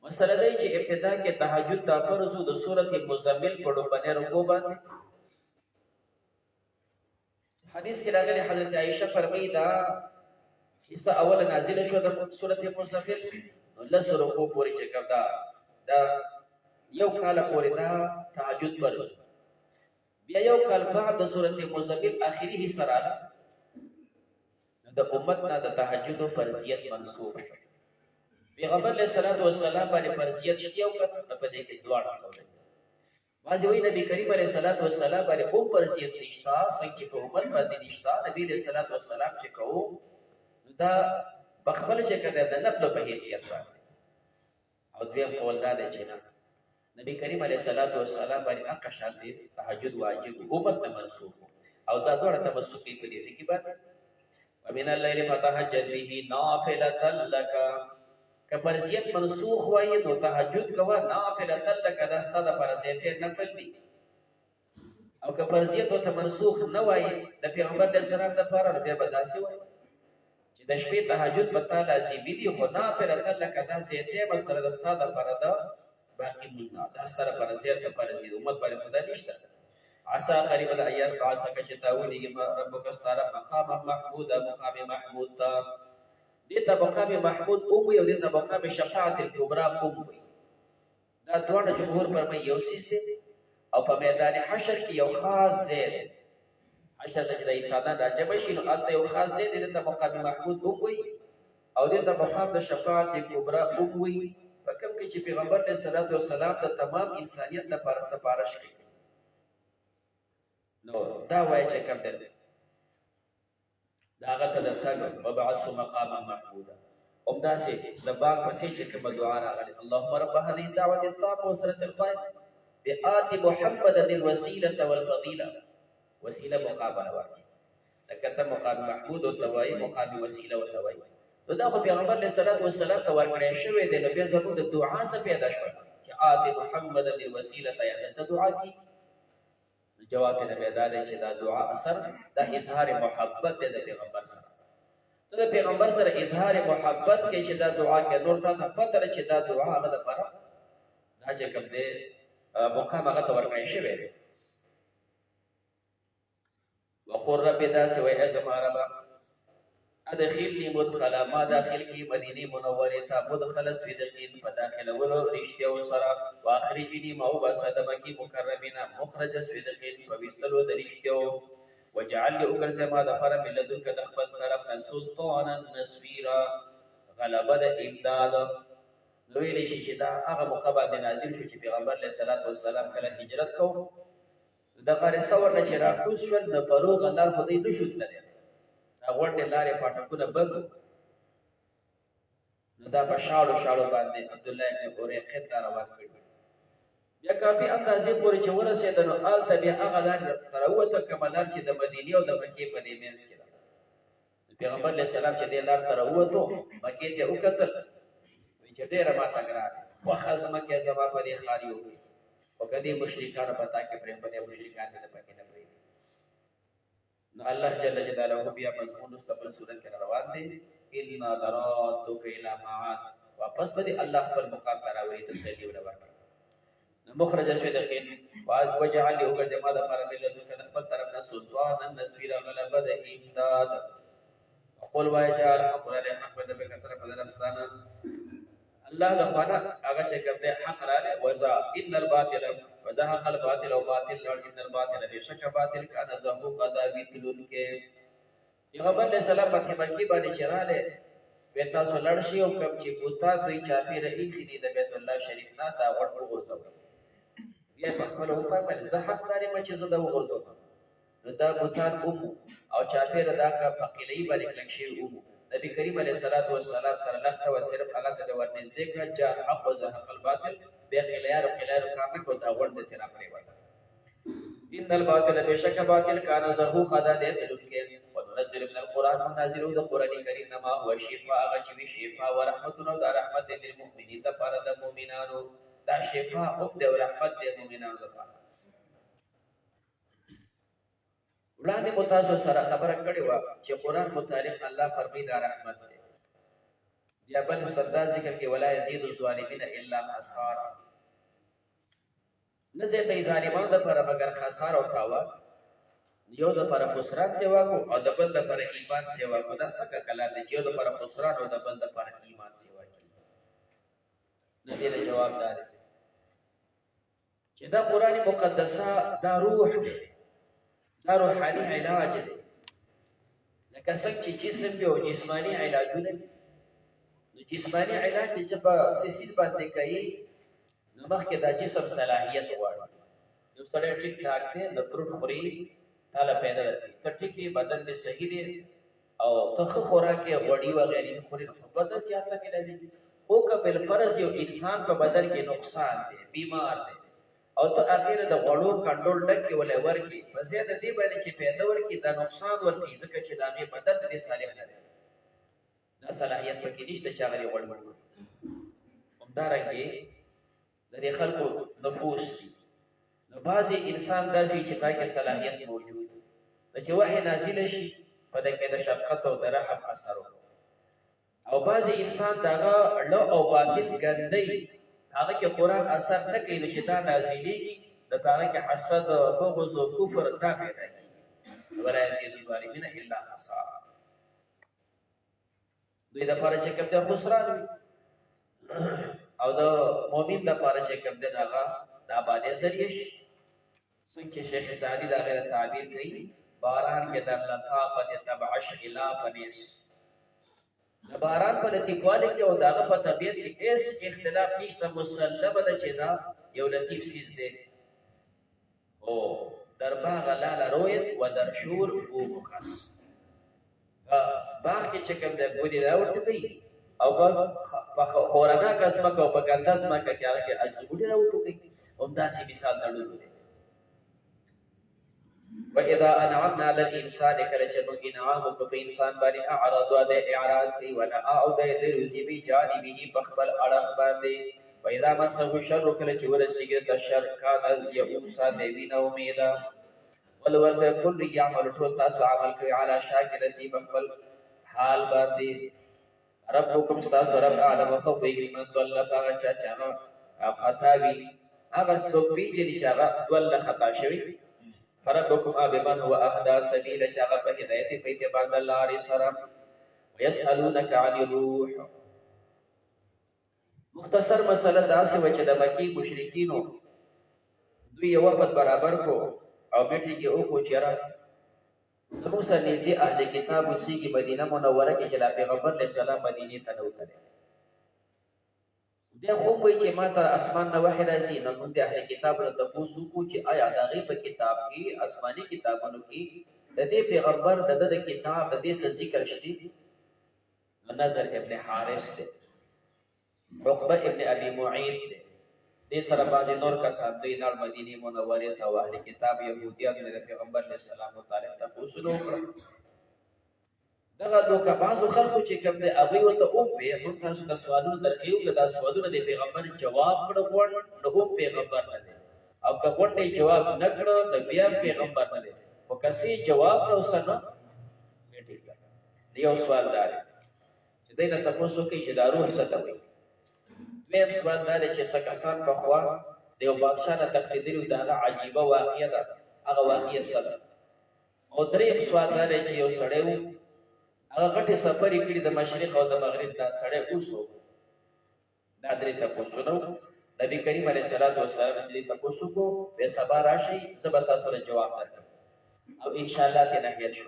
مسله دی چې ابتدا کې تهجد د فرض د سورته مزمل پړو باندې رکوع باندې حدیث کې راغلي حضرت عائشہ فرمایي دا حصہ اول نازله شو د سورته مزمل لس رکوع پوری چې کړه دا یو کال پوری دا تهجد پر بیا یو کال بعد د سورته مزمل اخري حصہ راځي د امت نه د تهجد فرضیت منسوخ پیغمبر علیہ الصلوۃ والسلام باندې فرضیت شته او په دې کې دواړه کوي واځي وی نبی کریم علیہ الصلوۃ والسلام باندې کوم فرضیت نشتا څنګه په امت باندې نشتا نبی علیہ الصلوۃ والسلام چې کوو دا بخبل چې کړه د نفل په حیثیت باندې او دیم قول دا دی چې نبی کریم علیہ الصلوۃ والسلام باندې اقا شانتی تهجد واجب امت نه منسوخ او دا دواړه تمسکی په دې کې باندې ومن الليل فتهجد به نافلة لك کفرضیت منسوخ وای نو تهجد کوا نافلة لك دا ستاسو پر ذات نفل دی او کفرضیت ته منسوخ نه وای د پیغمبر علیه السلام د لپاره به بداسي وای چې د شپې تهجد پتا لازمي دی خو نافلة لك دا ذات مسله د ستاسو لپاره دا باقی مونږه دا ستاسو پر ذات پر امت باندې خدای نشته عسى قریب الایات عسى کچتاولی ربک استار مقام محمود مقام محمود تا دیتا مقام محمود او یو دیتا مقام شفاعت الکبرى او دا دوه جمهور پر مې یو سیس دي او په میدان حشر کې یو خاص ځای حشر د انسانانو د جمع شي نو البته یو خاص ځای دیتا مقام محمود او او دیتا مقام د شفاعت الکبرى او په کوم کې چې پیغمبر علیه الصلاۃ والسلام د تمام انسانیت لپاره سفارش کوي نو دا وای چې کوم دی دا غته د تاګ وبعث مقاما محمودا اومدا سي د باغ پسې چې کوم دعا راغلي اللهم رب هذه الدعوه التامه وسرت القائم بآت محمد الوسيله والفضيله وسيله مقابله واقع لکه مقام محمود او توای مقام وسيله او توای نو دا خو پیغمبر علیه الصلاۃ والسلام ته ورکړی شوی دی نو بیا زموږ د دعا څخه پیدا شو چې آت محمد الوسيله یا د دعا کی جواب ته پیدا دی چې دا دعا اثر د اظهار محبت د پیغمبر سره ته د پیغمبر سره اظهار محبت کې چې دا دعا کې نور ته پته چې دا دعا هغه لپاره دا چې کوم دی مقام هغه ته ورکړی شوی دی وقر رب داس و ازما رب ادخلني مدخلا ما داخل کی مدینه منوره ته مدخل صدقین په داخله ورو رښتیا سره واخرجني ما وبسد مکی مکرمینا مخرج صدقین په وستلو د رښتیا وجعل لي اجر ما دفر من لدنك دخل طرف سلطانا نصيرا غلبه د امداد نو ویل شي چې دا هغه مقابله نازل شو چې پیغمبر علیه الصلاۃ والسلام کله هجرت کو د غره څور نه چې راکوس شول د بروغ الله خدای د شوت لري غونډه لارې پټکونه بند نو دا په شاړو باندې عبد الله ابن اوریقه دا روان کړ بیا کافي اندازې پورې چې ورسېد نو آلته بیا هغه لار تروته کملار چې د مدینه او د مکې په دې منځ کې پیغمبر علیه السلام چې دې لار تروته مکې ته وکتل چې ډېره ماته ګران واخه زما کې زما په دې خاري وي او کدي مشرکان پتا کې پرې په دې مشرکان دې پکې نه پرې الله جل جلاله بیا مضمون مستقبل صورت کې روان دي ان دراتک الى معاد واپس به الله خپل مقام ته راوړي تسلی ورکړي مخرج صدقین واج وجعل له جماعه لپاره ملت کنه خپل طرف نه سلطان نصير غلبه د امداد قل واجعل قران حق په دغه طرف د افسانه الله لخوانا هغه چې کوي حق رااله وذا ان الباطل وذا حق الباطل او باطل لړ ان الباطل بشک باطل کان زهو قدا بیتلون کې پیغمبر علیہ السلام په مکی باندې چراله وتا سو لړ شي او کوم چې بوتا دوی چاپی رہی خدي د بیت الله شریف نه تا وړ وګرځو بیا په خپل او په زه حق داري چې زه دا وګرځو دا بوتان او چاپی ردا کا فقیلی باندې کلک شي نبی کریم علیہ الصلوۃ والسلام سره لخت او صرف الله ته ورنږدې کړ چې حق او زهق الباطل به خلار کامل کو تا ورته سره پرې وای ان الباطل بشک باطل کان زهو خدا دې دلکه وننزل من القران منازل القران کریم نما هو شفاء غچوي شفاء ورحمتنا و رحمت للمؤمنین لپاره د مؤمنانو دا شفاء او د رحمت د مؤمنانو لپاره وړاندې په تاسو سره خبره کړې و چې قران متعلق الله فرمایي دا رحمت دی بیا بل سردا ذکر کې ولا یزيد الظالمین الا خسارا نزه به ظالمانو لپاره مگر خسار او تاوا یو د پر خسرات سیوا کو او د بل د پر ایمان سیوا کو دا څنګه کلام دی چې د پر خسرات او د بل د پر ایمان سیوا کی دې جواب دار چې دا قران مقدسه دا روح دی دا روحاني علاج دی لکه څنګه چې جسم دی او جسمانی علاجونه نو جسمانی علاج چې په سیسیل باندې کوي نو مخکې دا جسم صلاحیت غواړي یو سړی ټیک ټاک دی د فروټ خوري تعالی پیدا کړی کټی کې بدن دې صحیح دی او تخ خوراکي غوړي وغیرہ خوري بدن سیاست کې لري او کبل فرض یو انسان په بدن کې نقصان دی بیمار دی او ته اخیره د غوړو کنټرول ډکې ولې ورکی په زیاده دی باندې چې پیدا ورکی دا نقصان ورکی ځکه چې دا غي بدن دې صالح نه دی دا صلاحیت پکې نشته چې هغه غوړ همدارنګه د خلکو نفوس دي نو بعضي انسان داسې چې پای کې صلاحیت موجود دی چې وحی نازل شي په دې کې د شفقت او د رحم اثر او بعضي انسان داغه له او باطل ګندې هغه کې قران اثر نه کوي چې دا نازلېږي د هغه کې حسد بغض او کفر دا پیدا کیږي ولا یزيد الظالمین الا خسارا دوی د لپاره چې کوم د خسران او د مؤمن د لپاره چې کوم د هغه د باندې ذریعہ څنګه شیخ سعدی دا غیر تعبیر کوي باران کې د لطافت تبعش الى فنیس د باران په لطیفواله کې او داغه په طبیعت کې هیڅ اختلاف نشته مسلمه ده چې دا یو لطیف سیز دی او درباغ لاله رویت و درشور او مخص باغ کې چې کوم د بودی راوړته کوي او په خورانا قسمه کو په ګنداس ما کې هغه کې اصل بودی راوړته کوي هم داسې مثال درلود دی واذا انعمنا على الانسان کله چې موږ انعام وکړو په انسان باندې اعراض او د اعراض کوي ولا او د ذی بی جانبه بخبل اړه باندې پیدا مسه شر کله چې ورسیږي د شر کان یوسا دی نو امیدا ولورته کل یعمل ټول تاسو عمل کوي علی شاکرتی بخبل حال باندې ربکم تاسو رب عالم خو به من ضل هغه چا خطا وی هغه څوک چې هغه ضل خطا شوی فربكم بمن هو اهدى سبيل چاغه په هدایت په اتباع د الله سره ويسالونك عن الروح مختصر مسله دا چې وجه د مکی مشرکینو دوی یو وخت برابر کو او میټی کې او کو چیرې زموږ سره نږدې اهل کتاب اوسېږي مدینه منوره کې چې د پیغمبر علیه السلام مدینې ته وروتل دا خو وایي چې ما ته اسمان نه وحی راځي نو موږ د اهل کتاب له تاسو کو چې آیا دا غي په کتاب کې آسماني کتابونو کې د دې پیغمبر د کتاب د دې ذکر شته نظر ابن حارث ته عقبه ابن ابي معيط دې سره باندې نور کا صاحب نال مدینه منوره ته اهل کتاب يهوديان د پیغمبر علیه السلام متعلق تاسو نو دغه دوکه بعضو خلکو چې کوم دی هغه وته او په موږ تاسو د سوالونو درکېو که دا سوالونه د پیغمبر جواب کړو نو هم پیغمبر نه دی او که غونډې جواب نه کړو د بیا پیغمبر نه دی وکسی جواب نو سنو میټی کا یو سوال دار چې دینه تاسو کې چې دا روح څه ته وایي مې سوال دار چې سکاسان په خوا دیو بادشاہ نه تقدیر دا عجیبه واقعه ده هغه واقعه سره او درې سوال دار چې یو سړی وو هغه غټه سفر کړی د مشرق او د مغرب دا سړی اوسو دا درې تاسو نو نبی کریم علیه الصلاۃ والسلام چې تاسو کو به سبا راشي زبتا سره جواب درکړم او ان شاء الله ته نه هیر شو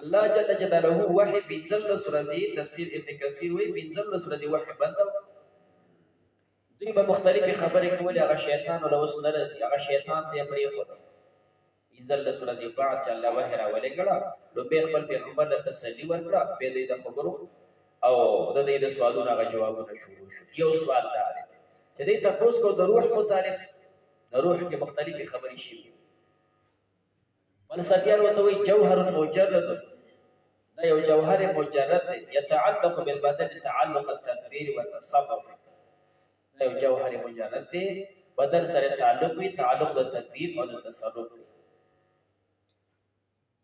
الله جل جلاله وحی بنزل سورۃ تفسیر ابن کثیر وی بنزل سورۃ وحی بندو دوی به مختلفه خبرې کولې هغه شیطان او اوس نه هغه شیطان ته پرې وته بنزل سورۃ بعد چې الله وحی را ولګړه نو به خپل پیغمبر ته تسلی ورکړه به دې د خبرو او د دې د سوالونو هغه جوابونه شروع شو یو سوال دا دی چې دې تاسو کو د روح متعلق د روح کې مختلفه خبرې شي فلسفیان وتوي جوهر مجرد دا یو جوهر مجرد يتعلق بالبدن تعلق التدبير والتصرف دا یو جوهر مجرد دی بدن سره تعلق وي تعلق د تدبیر او د تصرف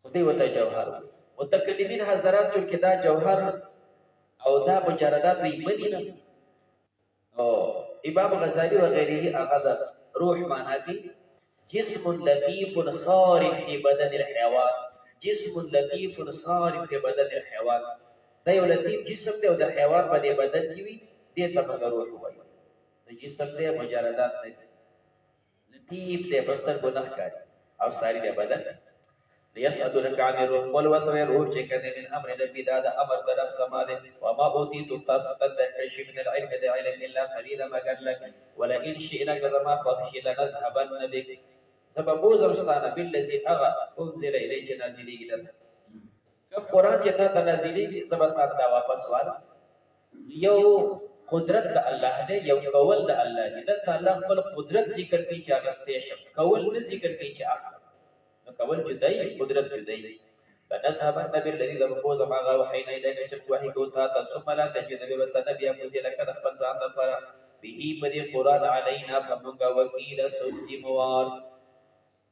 خدای وته جوهر متکلمین حضرات چې دا جوهر او دا مجردات وي مدینه او امام غزالی و غیره هغه روح معنا کوي جسم لطيف صارف في بدن الحيوان جسم لطيف صارف في بدن الحيوان دا یو لطیف جسم دی او د حیوان په بدن کې وي دې ته موږ روح وایو د جسم دی مجردات نه لطیف دی بستر ګناه کوي او ساری دی بدن ليسألونك عن الروح قل وتوي روح چې کنه من امر ربي دا د امر درب زمانه وما اوتيت تاسو ته شيء من العلم د علم الا قليلا مگر لك ولئن شئنا كما فخشي لنذهبن بك سبب زمستانه بالذي اغا انزل اليك نازلي گدل که قران چې ته نازلي زبر دا واپس وال یو قدرت د الله دی یو کول د الله دی د الله خپل قدرت ذکر کوي چې اغسته شي کول نه ذکر کوي چې اخر کول جدای قدرت جدای فنذهب النبي الذي ذبحه زما وحينا اليك شك وحي کو تا ثم لا تجد نبي نبي ابو زي لك خپل ځان لپاره به بدی قران علينا فمغا وکیل سوسی موار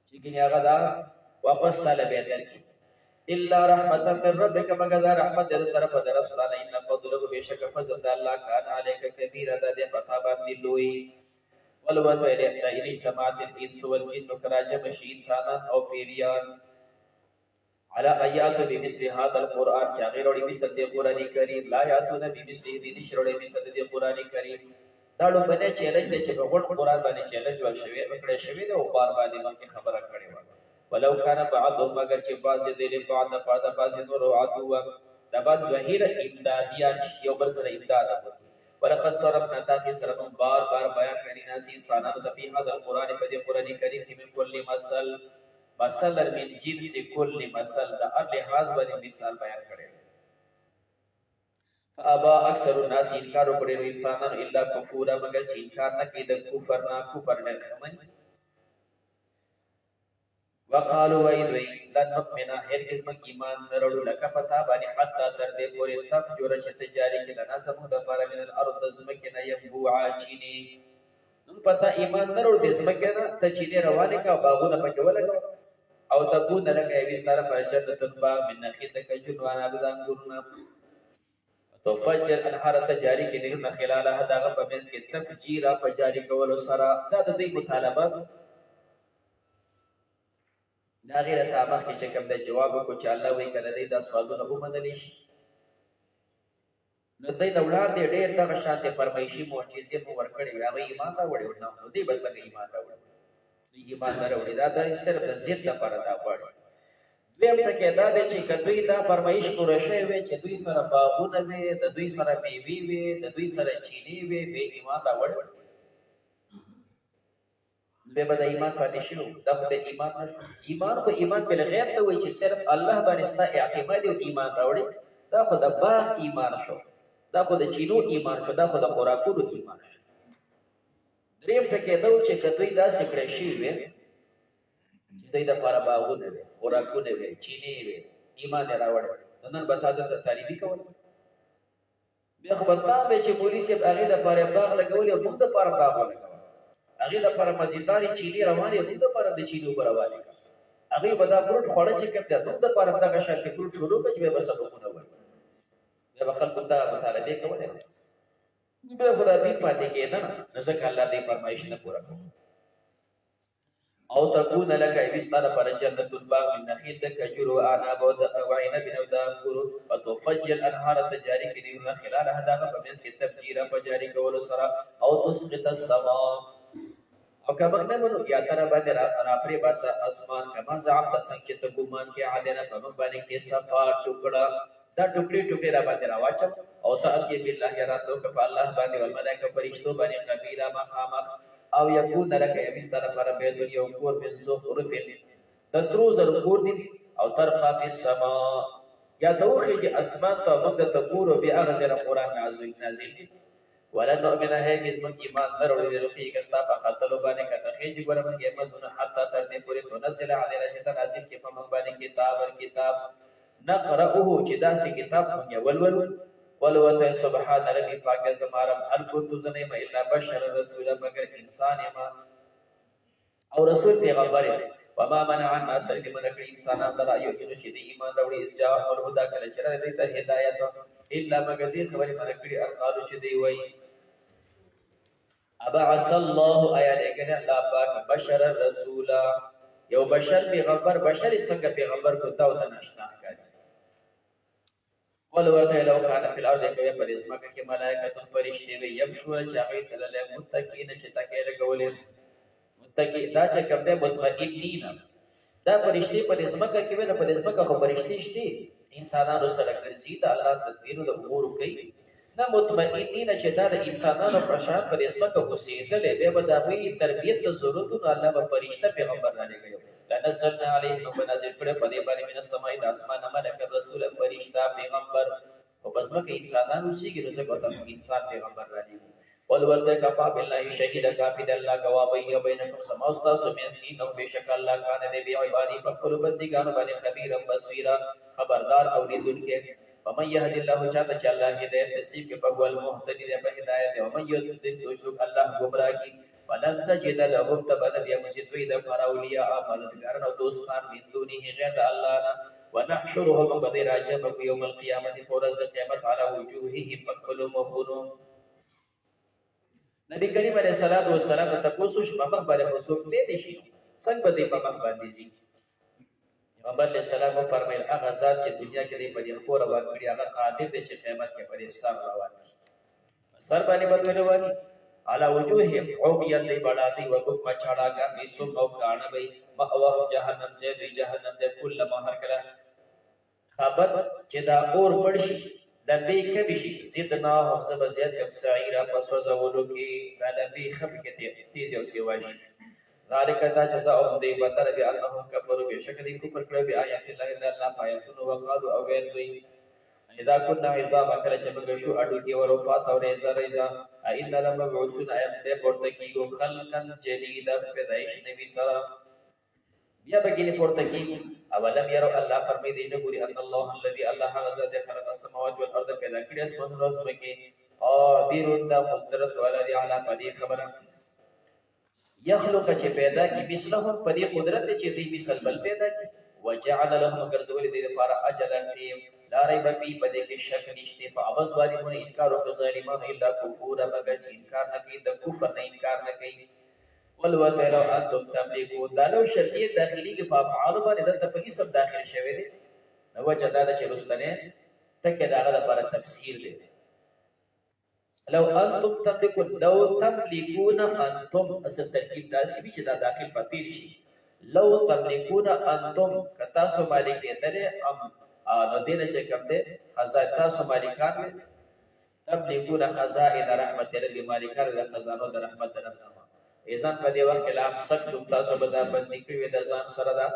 چې ګنیا غدا واپس طالب درک الا رحمتا من ربك مغا رحمت در طرف درفستانه ان فضله بشک فضل الله كان عليك كبير د پتا باندې لوی ولوت الى اجتماعات الانس والجن كراجم شي انسانان او پیریان على ايات بمثل هذا القران چاغيرودي مثل دي قران کریم لا ياتون بمثل دي شروړي مثل دي قران کریم دا لو باندې چیلنج دي چې په وړ قران باندې چیلنج ورشوي وکړې شوی دا او بار باندې مخکې خبره کړې و ولو كان بعضهم مگر چې بعض دي له بعض بعض بعض نور عدو دا بعض ظاهر امداديان یو بل سره امداد ولقد صرفنا تاکي سره بار بار بیان کړی ناسي انسانانو ته په هغه قران په دې قران کریم کې من کل مثل من جنس کل مثل دا هر لحاظ باندې مثال بیان کړی ابا اکثر الناس انکار وکړي انسانانو الا کفورا مگر چې انکار نه کوي د کفر نه کوي وقالوا ويل لن نؤمن هرگز من ایمان نرړو لکه پتا باندې حتا تر دې پورې تک جوړ چې تجاری کې لنا سمو د فار من الارض زمکه نه يبوعا چيني نن پتا ایمان نرړو د زمکه نه ته چيني روانه کا باغونه پکې ولګو او تبو نه لکه وستاره پر جنت با من نخیت کجنوان ابدان ګورنا تو فجر انهار تجاری کې نه خلاله دغه په منځ کې تفجیرا په جاری کولو سره دا د دې مطالبات دا غیره تابخ کې چې کوم د جواب کو چې الله وی کړه دې دا سوالونه ومنل شي نو دې اولاد دې ډېر دغه شانته فرمایشي معجزې مو ورکړي هغه ایمان دا وړي نو دې بس هغه ایمان دا وړي دې ایمان دا وړي دا د صرف د ضد لپاره دا وړي دویم ټکی دا دی چې کدوې دا فرمایش پوره شوی وي چې دوی سره باغونه وي د دوی سره میوې وي د دوی سره چینې وي به ایمان دا وړي به بد ایمان پاتې شو دا خو د ایمان نشو ایمان کو ایمان په غیب ته وای چې صرف الله باندې ستا اعتماد او ایمان راوړي دا خو د باغ ایمان شو دا خو د چینو ایمان شو دا خو د خوراکونو ایمان شو دریم ټکی دا چې کدوې دا سکړې شي وي چې دوی د لپاره باغونه وي خوراکونه وي چینې وي ایمان راوړي نن به تاسو ته تعریفي کوم بیا خو به تاسو چې پولیس یې هغه د لپاره باغ لګولې او موږ د لپاره باغ لګولې هغه لپاره مزیداری چینی روانې موږ لپاره د چینو روانې هغه به دا فروټ خوړه چې کوم د موږ د پاره دغه شان کې فروټ شروع کړي به بس حکومت وایي دا خلکو ته مطالبه کوله به خدای دې پاتې کېده نه ځکه الله دې فرمایش نه پورا کوي او تكون لك بستر پر جنة الباغ من نخيل كجر وأعناب وعنب ودابور وتفجر الأنهار تجاري كديرنا خلالها داغا فمنس تفجيرا فجاري كولو سرا او تسقط السماء او کمک نمونو یا تر باندې راپری باسا اسمان کما زعمت څنګه ته ګمان کې عادنه په باندې کې صفا ټوکړه دا ټوکړي ټوکړي را باندې راواچم او سأل کې بالله یا راتلو کپ الله باندې ول ملائکه فرشتو باندې کبیره مقامه او یکون لك یمستر پر بیت یو کور من زخرف تسرو زر کور دي او ترقى في السماء یا دوخه چې اسمان ته موږ ته کور او بیا غزر قران نازل دي ولن نؤمن هیڅ من ایمان درول دي رخي کستا په خاطر باندې کته چې ګورم یمدون حتا تر دې پورې تنزل علینا چې تنازل کې په موږ باندې کتاب نقرأه چې دا سي کتاب مونږ ولوته سبحان ربي پاک زمارم هر کو تزنه ما الا بشر رسول مگر انسان ما او رسول پیغمبر وما منع الناس لمن انسان درا یو چې دی ایمان راوړي اسجا او هدا کله چې راځي ته هدایت الا مگر دې خبره منکړي ارقالو چې دی وای ابعث الله ايات کنه الله پاک بشر رسول یو بشر پیغمبر بشر څنګه پیغمبر کو تاو ته نشنا کوي ولورته لو كان في الارض كوي پر اسمکه کې ملائکه فرشتي وي يمشوا چاغي تلله متقین چې تکي لګولې متقی دا چې کوم ده مطمئنین دا فرشتي پر اسمکه کې وي پر اسمکه خو فرشتي شتي انسانانو سره ګرځي دا الله تدبیر د امور کوي دا مطمئنین چې دا د انسانانو پرشان پر اسمکه اوسېدلې به د وی تربيت ضرورتونو الله په فرشتہ پیغمبر را لګي لنزلنا عليهم بنازل پر پدې باندې من السماء د اسمان ملک رسول فرشتہ پیغمبر او پس مکه انسانانو سیږي نو څنګه ته انسان پیغمبر را لګي ولورته کفا بالله شهید کافی د الله گواه بینه بینکم سماستا سمینسی نو بشک الله کان دې بی عبادی په خپل بندګانو باندې خبير بصیر خبردار اوریدونکو ومن يهد الله چاته چې الله هدایت نصیب کې په ول مهتدی دې په هدایت او من يضلل سوچ الله گمراه کی ولن تجد لهم تبدا يمسدوا اذا فراوليا مددگاران او دوستان من دونه غیر الله ونحشرهم بدر عجب يوم القيامه فورز قیامت على وجوههم فكل مخون نبی کریم علیہ الصلوۃ والسلام ته پوښتنه شو په باندې وسوک دې شي څنګه دې په باندې دي پیغمبر علیہ السلام فرمایل هغه ذات چې دنیا کې دې په دې خور ورکړي هغه قادر دی چې قیامت کې پرې سر روان شي سر باندې بدلول وانی على وجوههم عميا دې بڑا دي وګم مچاړاګا میسو او کان وي مأواه جهنم سے دې جهنم دې کله مہر کړه خبر چې دا اور پړشي لبی کبی شي زدنا حفظ بزیاد اب سعیرا پس وزولو کی لبی خب کے تیز او سیواش ذالک دا جزاؤهم دی بطر بی انہم کفروا بشکل کفر کرو بی آیات اللہ الا اللہ پایتون وقالوا اویل وی اذا كنا عظاما کل چمگا شو اڈو کی ورفات اور ریزا این لمبعوثون ایم دے پورتکیگو خلقا جدیدا پیدائش نبی سرا بیا بگینی پورتکیگو اولم يروا الله فرمي دي نګوري ان الله الذي الله غزا خلق السماوات والارض پیدا کړی اسمان روز مکه قادر د قدرت ولري على پدې خبره يخلق چې پیدا کی مثلهم پدې قدرت چې دې مثل بل پیدا کی وجعل لهم غرزول دې لپاره اجلا تیم لا ريب فيه پدې کې شک نشته په اوس ظالمون انکار او ظالمان الا کفور مگر چې انکار نه کوي د کفر نه انکار نه کوي ولوته لو انتم تملكون دالو شرطیه داخلي کې په افعال باندې د تفصیل سب داخل شوی دی نو وجه دا چې رستنه تکه داغه لپاره تفسیر دی لو انتم تملكون انتم اصل ترکیب داسې چې دا داخل پاتې شي لو تملكون انتم کتا سو مالک دې ته ام نو دې چې کوم دې خزائن تاسو مالکان تملكون خزائن رحمت ربي مالکان د خزانو د رحمت رب زما ایزان په دی وخت لا سکتم تاسو به دا باندې کړی د ځان سره دا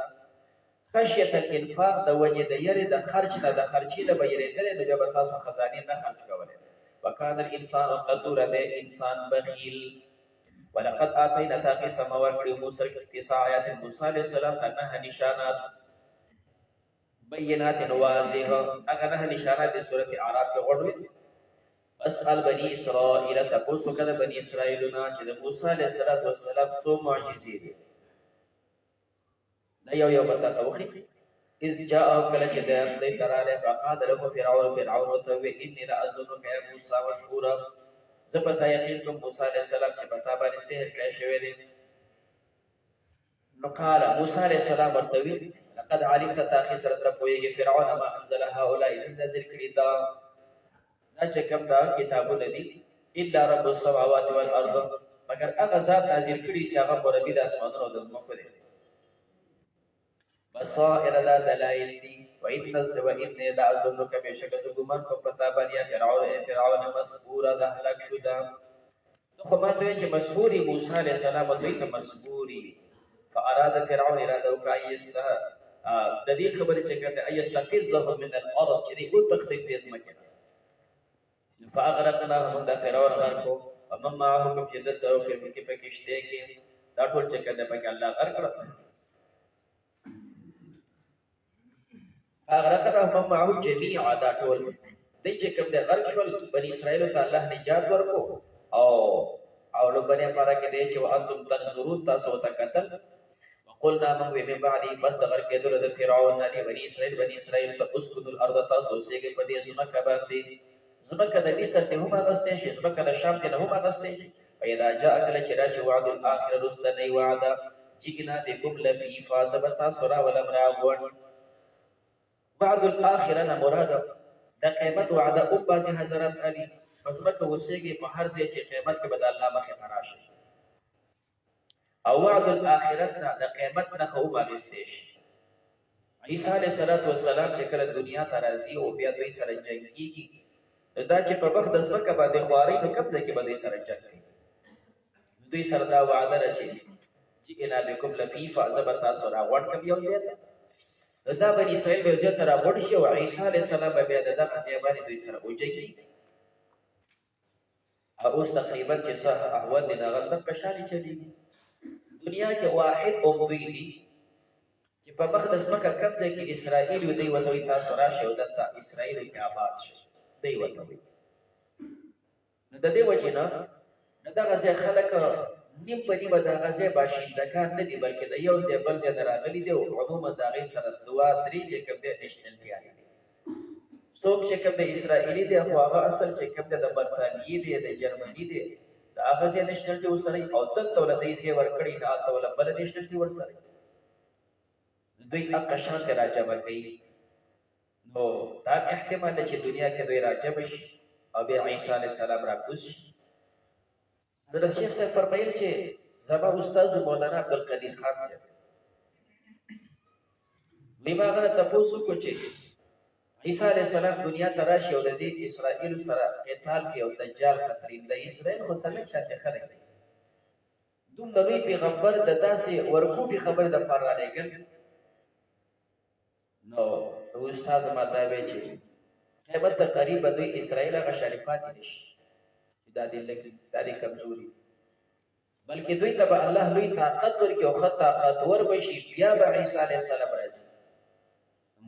خشیت الانفاق د وجه د یری د خرج نه د خرچی د بیرېدل نو به تاسو خزانه نه خرج کولای وکانه الانسان قدور به انسان بخیل ولقد اتینا تاقی سماوات کړي موسی 9 آیات موسی علیہ السلام نه نشانات بینات واضح هغه نه نشانات د سورته اعراف کې غوړوي اسال بني اسرائيل تاسو کله بني اسرائيلنا چې د موسی عليه السلام سو معجزې دي دا یو بتا توخی اذ جاءهم کله چې د تراله فقال له فرعون وتوي اني لاظنك يا موسى مشكورا زپتا یقین کوم موسی علیہ السلام چې پتا باندې سحر کړی شوی دی نو قال موسی علیہ السلام ورتوي لقد علمت تاخي سره تر پويږي فرعون ما انزل هؤلاء نزل کړي دا چې کوم دا کتابونه دي الا رب السماوات والارض مگر هغه ذات نازل کړي چې هغه رب د اسمانونو او د ځمکو دی بصائر دا دلائل دي وإن لا أظنك بشكل ګمان کو پتا باندې فرعون مسحورا د هلاک شودا نو خو ماته چې مسحوري موسی عليه السلام دوی ته مسحوري فاراد فرعون اراده وکایسته د دې خبرې چې کړه ايستفزه من الارض چې دې او تخطيط دې اسمکه فاغرقناهم د فرعون غرقو ومن معه کوم چې د سره کې پکشته کې دا ټول چې کړه پکې الله غرق کړ اغرقناهم معه جميعا دا ټول دې چې کوم د غرق شول بني اسرائیل ته الله نجات ورکو او لو بني پارا کې دې چې وانتم تنظرون تاسو ته قتل وقلنا من بعد بس د غرق کېدل د فرعون نه بني اسرائیل ته اسكن الارض تاسو سېګه په دې زمکه باندې زمکه د مصر ته هم غستې شي زمکه د شام ته هم غستې شي پیدا جاء کله چې راشي وعد الاخر رستنی وعده جګنا دې کوم لفي فازبتا سورا ولمرا غون بعد الاخرنا مراد د قیامت وعده او باسي حضرت علي پس مکه وسېږي په هر ځای چې قیامت کې بد الله مخه راشي او وعد الاخرتنا د قیامت نه خو باغستې شي عيسى عليه السلام چې کله دنیا ته راځي او بیا دوی سره جنگيږي دا چې په وخت د ځمکه باندې خواري نو کوم ځای کې باندې سره جنگي دوی سره دا وعده راځي چې کله به کوم لفيفه زبتا سره وړ کوي یو ځای دا بني اسرائیل به ځای ته راوړ شي او عيسى عليه السلام به دغه ځای باندې دوی سره وځي او اوس تقریبا چې صح احوال د نغل په پښانه چلی دنیا کې واحد دوی دي چې په مقدس مکه کم ځای کې اسرائیل دوی وته تاسو راشه او دلته اسرائیل کې آباد شي دوی وته نو د دې وجه نه دغه ځای خلک نیم په نیمه دغه ځای باشندگان نه دي بلکې د یو ځای بل ځای راغلي دي او عموما د هغې سره دوه درې چې کوم دی نیشنلټیانې دي څوک چې کوم د اسرائیلي دی خو هغه اصل چې کوم دی د برطانیې دی د جرمني دی د هغه ځای نیشنلټي ورسره او دلته له دې ځای ورکړي نه هلته له بله نیشنلټي ورسره دوی هغه شان ته راجمع کوي نو دا احتمال دی چې دنیا کې دوی راجمع شي او بیا عیسی علیه السلام راکوز شي در شیخ صاحب فرمایل چې زما استاد مولانا عبدالقدیر خان صاحب لیما غره تاسو کو چې عیسی علیہ السلام دنیا ته راشي او د دې اسرائیل سره قتال کوي او دجال خطرین د اسرائیل خو سلک شاته خلک دوم د لوی پیغمبر د داسې ورکوټي خبر د پر راغل نو استاد ماته وی چې قیامت ته قریب دوی اسرائیل غ شریفات نشي دا دې لګي دا دې کمزوري بلکې دوی ته الله لوی طاقت ورکړي او خطا طاقت ور بشي بیا به عیسی علیه السلام راځي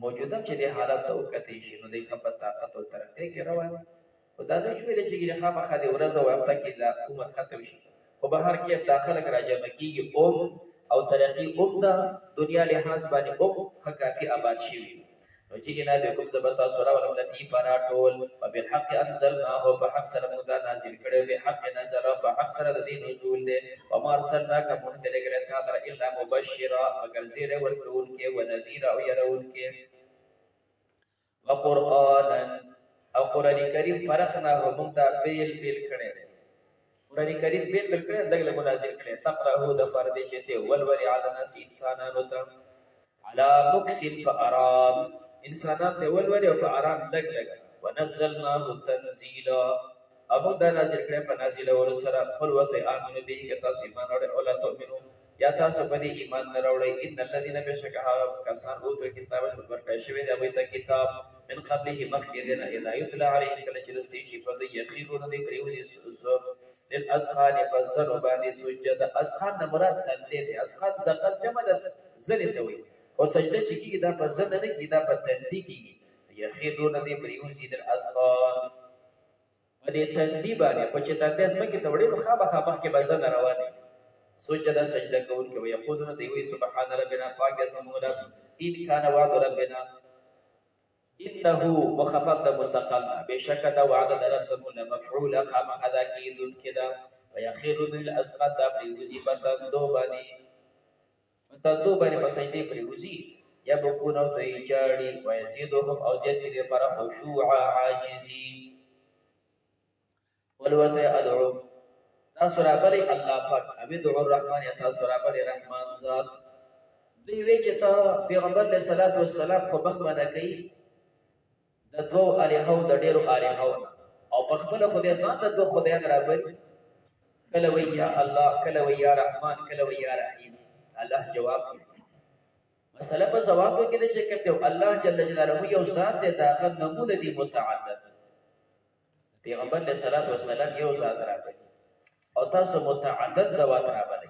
موجوده چې د حالت او کته شي نو د خپل طاقت او ترقې کې روان خدا دې شویل چې ګره خامخا دې ورځ او هفته کې لا حکومت ختم شي خو به هر کې داخله راځي کېږي او ترقې د دنیا لحاظ باندې حقاقي آباد شي نو چې نه به کوم زبتا سورا ولتی پراټول وبالحق انزلناه بحق سره مودا نازل کړي به حق نزل بحق سره د دین نزول دي وما ارسلنا كمن دلګره تا الا مبشرا مگر زیر ورکول کې ونذير او يرول کې وقرانا او قران کریم فرقناه مودا بیل کړي قران کریم بیل کړي دغه منازل کړي تقرأه د فرض چې ته ولوري على الناس انسانانو ته على مكسل فارام انسانان ته ولوري او آرام لګ ونزلناه تنزيلا ابو دا نازل کړه په نازل ور سره خپل وخت امنو به کې تاسو ایمان اورئ او لا تؤمنو یا تاسو په دې ایمان نه راوړئ ان الذين بشکها کسان او ته کتاب ورکړی شوی دی ابو ته کتاب من قبله مخکدنا اذا يتلى عليهم کله چې رستي شي په دې یقینون دې پریوځي للاذقان فزن باندې سجد اذقان نه مراد تندې دي اذقان زقل جمع زل ته وي او سجده چې کیږي دا په زړه نه کیږي دا په تندې کیږي یخیرون دې پریوزي در اسقان په دې تندې باندې په چې تندې اسمه کې توړې نو خامخا مخ کې بزن روانه سجدا سجده کول کې ويقولون دوی سبحان ربنا پاک اسمه رب ان كان وعد ربنا انه مخفف د مسقل بشک دا وعد در زمون مفعول خام ادا کیدون کدا ويخير للاسقط دا پریوزی پتن دو باندې پسایدې پریوزی یا بکونه دوی چاړي ويزيدهم او زیات دې پر خشوع عاجزي ولوته ادعو تاسو را بلی الله پاک ابدعو الرحمن یا تاسو را بلی رحمان ذات دوی وی چې تا پیغمبر علیه الصلاۃ والسلام خو بنګ باندې کوي د دوه الہو د ډیرو الہو او په خپل خدای ځان د دوه خدای را بلی کله وی یا الله کله وی یا رحمان کله وی یا رحیم الله جواب مسله په جواب کې د چې کوم الله جل جلاله یو ذات دی دا نمونه دی متعدد پیغمبر علیه الصلاۃ والسلام یو ذات را بلی او تاسو متعدد ذوات را بلی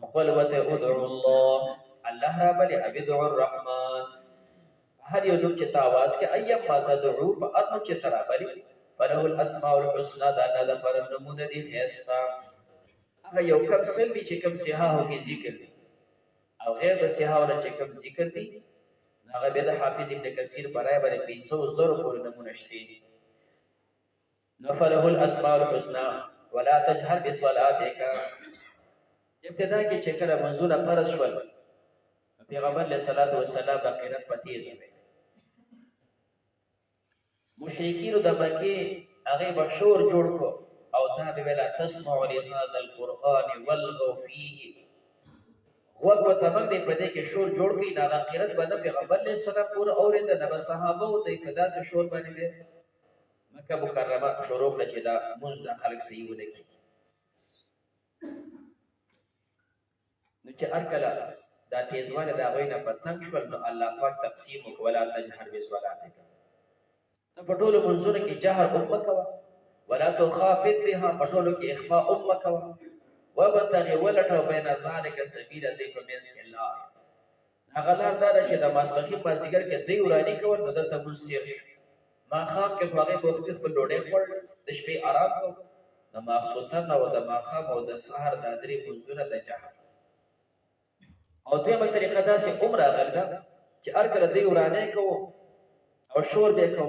نقول وته ادعو الله الله را بلی ابدعو الرحمن هر یو نوم چې تاواز کې ايام ما تدعو په ارنو چې ترا بلی فله الاسماء الحسنى دا د پر نمونه دي خيستا هغه یو کم سل دي چې کم سیاحو کې ذکر دي او غیر د سیاحو نه چې کم ذکر دي هغه به د حافظ ابن کثیر برای باندې 500 زره پورې نمونه شته نفله الاسماء الحسنى ولا تجهر بصلاتك ابتدا کې چې کله منزول فرض شول پیغمبر علیه الصلاۃ والسلام د قرات پتیز وي مشرکین د مکه هغه بشور جوړ کو او دا ویلا تسمع لهذا القران والغوا فيه وګ وتمن دې په دې کې شور جوړ کړي دا قرات باندې پیغمبر علیه السلام پور اورید د صحابه او د ابتدا سے شور باندې مکه مکرمه شروع کړه چې دا موږ د خلک صحیح ولګي نو چې ارکلا دا تیزوانه دا غوینه پتنګ شول نو الله پاک تقسیم ولا تجهر بصلاتک په ټولو منځونو کې جهر وکوا ولا تخافت بها په ټولو کې اخفاء وکوا وبتغي ولټو بین ذلک سبیل دې په مینس کې الله هغه لار دا چې د ماسپخي پاسګر کې دی ورانی کول نو د تبصیر ما خام کې فقې بوختي په ډوډۍ خور د شپې آرام کو د ماخوتن او د ماخام او د سحر د درې منځونه د جهر او دغه طریقه دا سه عمره غلدا چې ارکل دی ورانه کو او شور به کو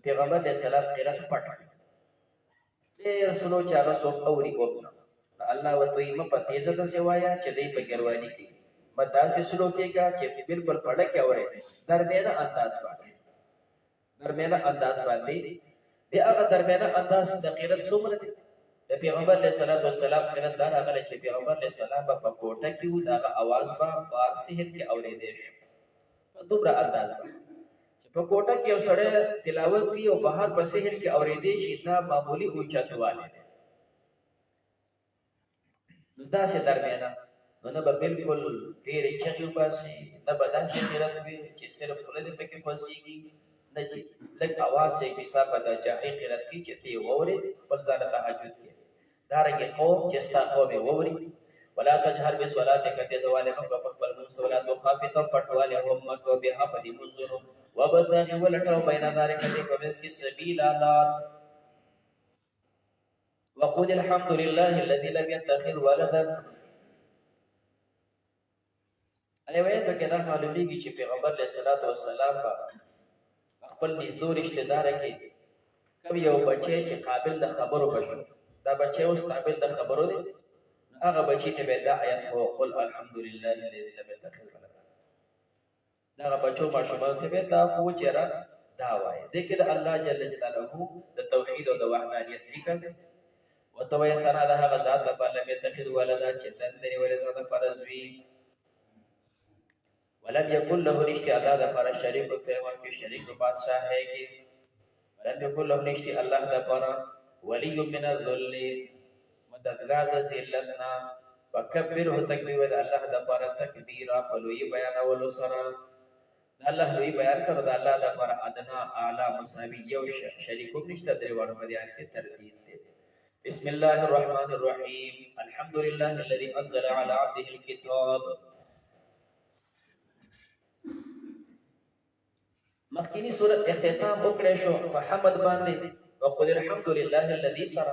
پیغمبر علیہ السلام قرات پټ ډیر سلو چې هغه څوک اوري وګنه الله وتعالى م په تیزه د سیوایا چې دی په ګروانی کې متا سه سلو کېګه چې بالکل پړ کې اوري درمیانه انداز باندې بیا هغه درمیانه انداز د قرات څومره دی د پیغمبر علیه السلام قرات دا هغه چې پیغمبر علیه السلام په کوټه کې و دا आवाज په صحت کې اورېدې په دومره انداز باندې په کوټه کې یو سړی تلاوت کوي او بهر په سحر کې اورېدې شي دا معمولی اوچتواله نو دا سه درمیانه نو به بالکل ډېر چغې وباسي نه به داسې قرات وي چې صرف ولې پکې فسیږي نه چې لږ आवाज یې حساب د جاهي قرات کې چې تی ووري پر ځان تهجد کې دارنګه قوم چې ستا قوم ووري ولا تجهر بصلاتك تزوالهم فقبل من صلاه خافته پټواله هم مکو بها پدی منظور وبتغي ولټو بین ذلك فبس کی سبیل الله وقل الحمد لله الذي لم يتخذ ولدا الوایته کې دا معلومیږي چې پیغمبر علیه الصلاۃ والسلام خپل نږدې رشتہ دار کې کوم یو بچی چې قابل د خبرو بشو دا بچی اوس قابل د خبرو دی هغه بچی ته به دا آیت هو قل الحمد لله الذي لم يتخذ ولدا دا بچو ماشومان ته به دا خو چیرې دا وایي د کې د الله جل جلاله د توحید او د وحدانیت ذکر دی وتوي سره د هغه ذات په لم يتخذ ولدا چې تندري ولدا فرض وی ولم يكن له رشتہ الله د پر شریک په پیغام کې شریک بادشاہ ہے کہ ولم يكن له رشتہ الله د پر ولی من الذل مددگار د ذلتنا وکبره تکبیر د الله د پر تکبیر په لوی بیان اولو سره الله لوی بیان کړه د الله د پر ادنا اعلی مساوی یو شریکو نشته درې وړو بیان کې ترتیب دی بسم الله الرحمن الرحیم الحمد لله الذي انزل على عبده الكتاب مخکینی سورۃ اختتام وکړې شو په حمد باندې وقل الحمد لله الذي سر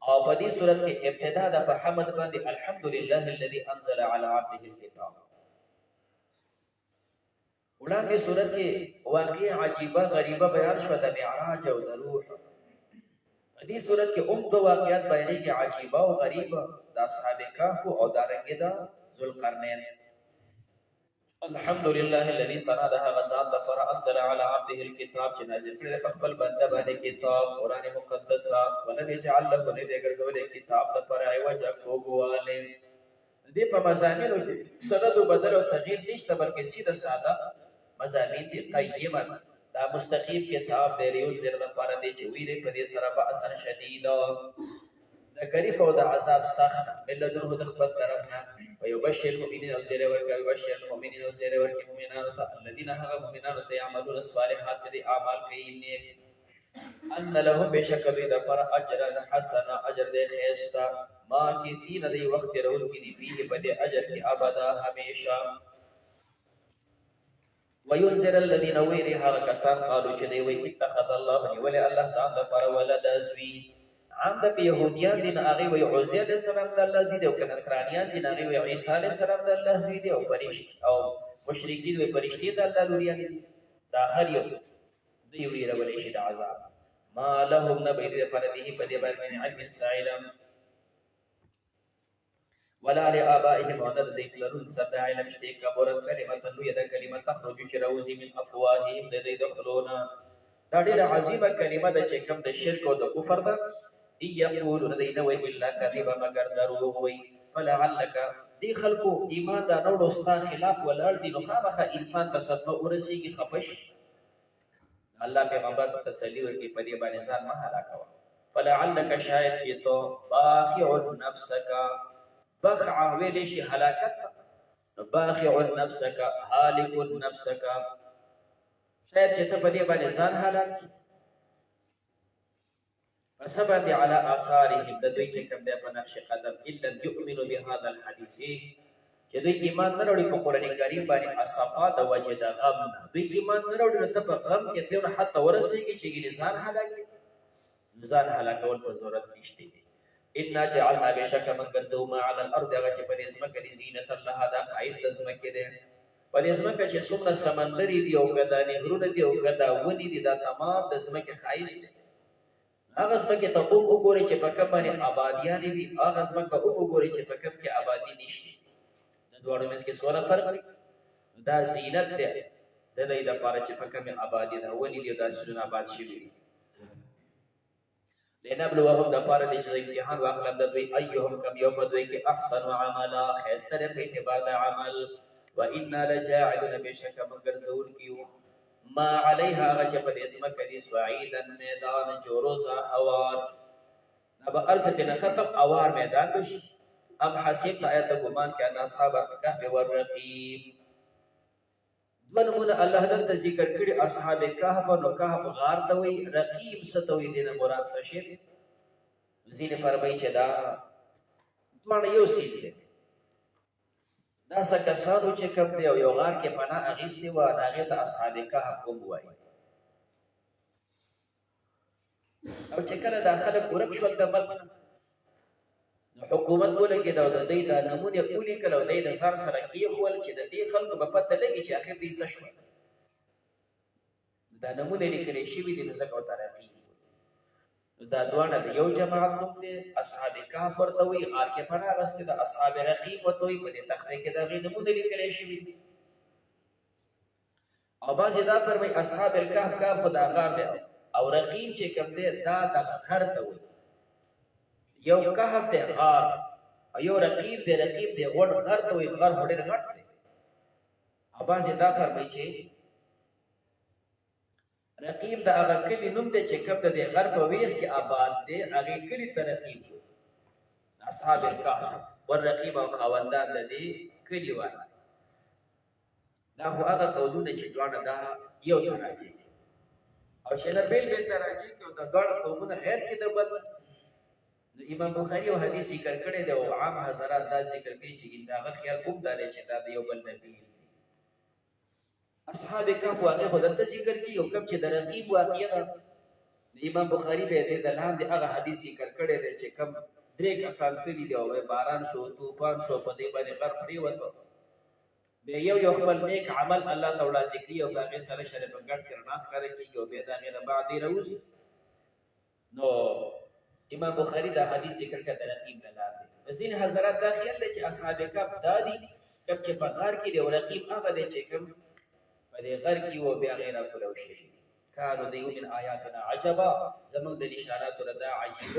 او په دې صورت کې ابتدا د په حمد باندې الحمدلله الذي انزل على عبده الكتاب. وړاندې صورت کې واقع عجیبه غریبه بیان شو د معراج او د روح. په دې صورت کې دو واقعات بیانېږي عجیبه او غریبه د اصحاب کهف او دارنګه د ذوالقرنین. الحمد لله الذي صنع لها غزات دفر انزل على عبده الكتاب چې نازل کړی په خپل بنده باندې کتاب قران مقدس ولم يجعل له ندې ګرځولې کتاب د پر ایوجه کوګواله دې په مزامینو کې سند بدل او تغییر نشته بلکې سیده ساده مزامین دي قیمه دا مستقیم کتاب دی ریول زر لپاره دی چې ویلې په دې سره به اثر شدید د غریب او د عذاب سخت ملذره د خپل طرفنا ويبشر المؤمنين وزير ورکل بشر المؤمنين وزير ورکل مؤمنان الذين هغه مؤمنان ته يعملون الصالحات چې اعمال کوي نیک ان لهم بشک دوی د پر اجر حسنا اجر دې خيستا ما کې تین دې وخت رول کې دی په دې اجر کې ابدا همیشه وينزل الذين ويرها كسان قالوا چې دی وي اتخذ الله ولي الله ځان د پر ولد ازوي عام د يهوديان دین هغه وي عزير عليه السلام د الله زوی دی او کنصرانيان دین هغه وي عيسى عليه السلام د الله زوی دی او فرشتي او مشرکین وي فرشتي د الله لوريان دي دا هر یو دی ویره ولې شي د عذاب ما لهم نبي پر دې په دې باندې علم سائلم ولا لآبائهم ولد ذكرون سبع علم شتي كبرت كلمة لوية كلمة تخرج شروزي من أفواههم لدي دخلونا دا ډېره عظیمه کلمه ده چې کوم د شرک او د کفر ده یقولون دی نه وی بالله کذبا مگر دروغ وی فلعلک دی خلکو ایمان دا نوړو ستا خلاف ولړ دي نو خامخه انسان په صدمه ورسیږي خفش الله پیغمبر تسلی ورکړي په دې باندې ځان مه هلاکوه فلعلک شاید چې تو باخع نفسک بخع ویلې شي هلاکت باخع نفسک هالک نفسک شاید چې ته په دې باندې ځان هلاک فسبب على آثارهم د دوی چې کوم دی په نقش قدم الا يؤمنوا بهذا الحديث چې دوی ایمان نه وروړي په قران کریم باندې اصفا د وجد غم دوی ایمان نه وروړي ته په غم کې ته حتی ورسېږي چې ځان هلاکول په ضرورت نشته ان جعلنا بشک من غزو ما على الارض هغه چې په دې ځمکه کې زینت الله دا خایس د ځمکه ده په دې ځمکه چې څومره سمندري دي او غدا نهرونه دي او غدا ونی دي دا تمام د ځمکه خایس دي هغه ځمکه ته وګورئ چې په کوم باندې آبادیان دي هغه ځمکه وګورئ چې په کوم کې آبادی نشته د دوړو منځ کې څوره فرق دا زینت ده د دې لپاره چې په کومه آبادی ده ونی دي دا سونه آباد شي وي لنبلوهم د پاره د امتحان واخلم د دوی ايهم کم یو په دوی کې احسن عملا خيستره په اعتبار د عمل وانا لجاعلون بشک مگر زور کیو ما عليها غچ په دې اسمه کدي سعيدا میدان جوروزا اوار اب ارسته ختم اوار میدان بشي ام حسيت آیت ګمان کنا اصحاب کهف ورقیب ونمونه الله دلته ذکر کړي اصحاب کهف نو کهف غار ته وي رقیب ستوي دینه مراد څه شي زین فرمایي چې دا دوه یو سیس دي دا څه کسانو چې کوم دی او یو غار کې پناه اغیستي و هغه ته اصحاب کهف کوم وایي او چې کله داخله ورک شول د ملک حکومت ولګي دا د دې د نمونه کولی کله د دې د سر سره کې خپل چې د دې خلکو په پته لګي چې اخر دې څه شو دا نمونه لیکل شي وي د زکه ترقی دا دوانه د یو جماعت نوم دي اصحاب کهف ورته وي غار کې پناه غسته د اصحاب رقیب ورته وي په دې تخته کې دا غي نمونه لیکل شي وي او باز دا فرمای اصحاب الکهف کا خدا غار دی او رقیب چې کوم دی دا د غر ته وي یو کهف دی غار او یو رقیب دی غړ غر ته وي غر هډر غټ دی او باز دا فرمای چې رقیب دا هغه کلی نوم دی چې کوم د غر په ویخ کې آباد دی هغه کلی ته رقیب اصحاب الکهف والرقیب او خواندان د دې کلی وایي دا خو هغه قولونه چې ځوانه دا یو تراجی او چې نه بیل تراجی کې دا ډول قومونه غیر کې د بل امام بخاری او حدیث ذکر کړی دی او عام حضرات دا ذکر کوي چې دا خیال کوم دا چې دا یو بل نبی اصحاب کهف واقع خدای ته ذکر کوي او کوم چې د رقیب واقعیا امام بخاری به دې د لاندې هغه حدیث ذکر کړی دی چې کم درې کسان کړي دی او باران شو طوفان شو په دې باندې غر پریوته به یو خپل نیک عمل الله تعالی ذکر او هغه سره شرف ګډ کړه ښکاري کیږي او به دا غیر بعد روزي نو امام بخاری دا حدیث ذکر کړه د رقیب دلاله وزین حضرات دا خیال دي چې اصحاب کهف دادي کله چې په غار کې دی او رقیب هغه دی چې کوم په دې غر کې و بیا غیر کولو شي کانو دیو من آیاتنا عجبا زمون د نشانات ردا عجیب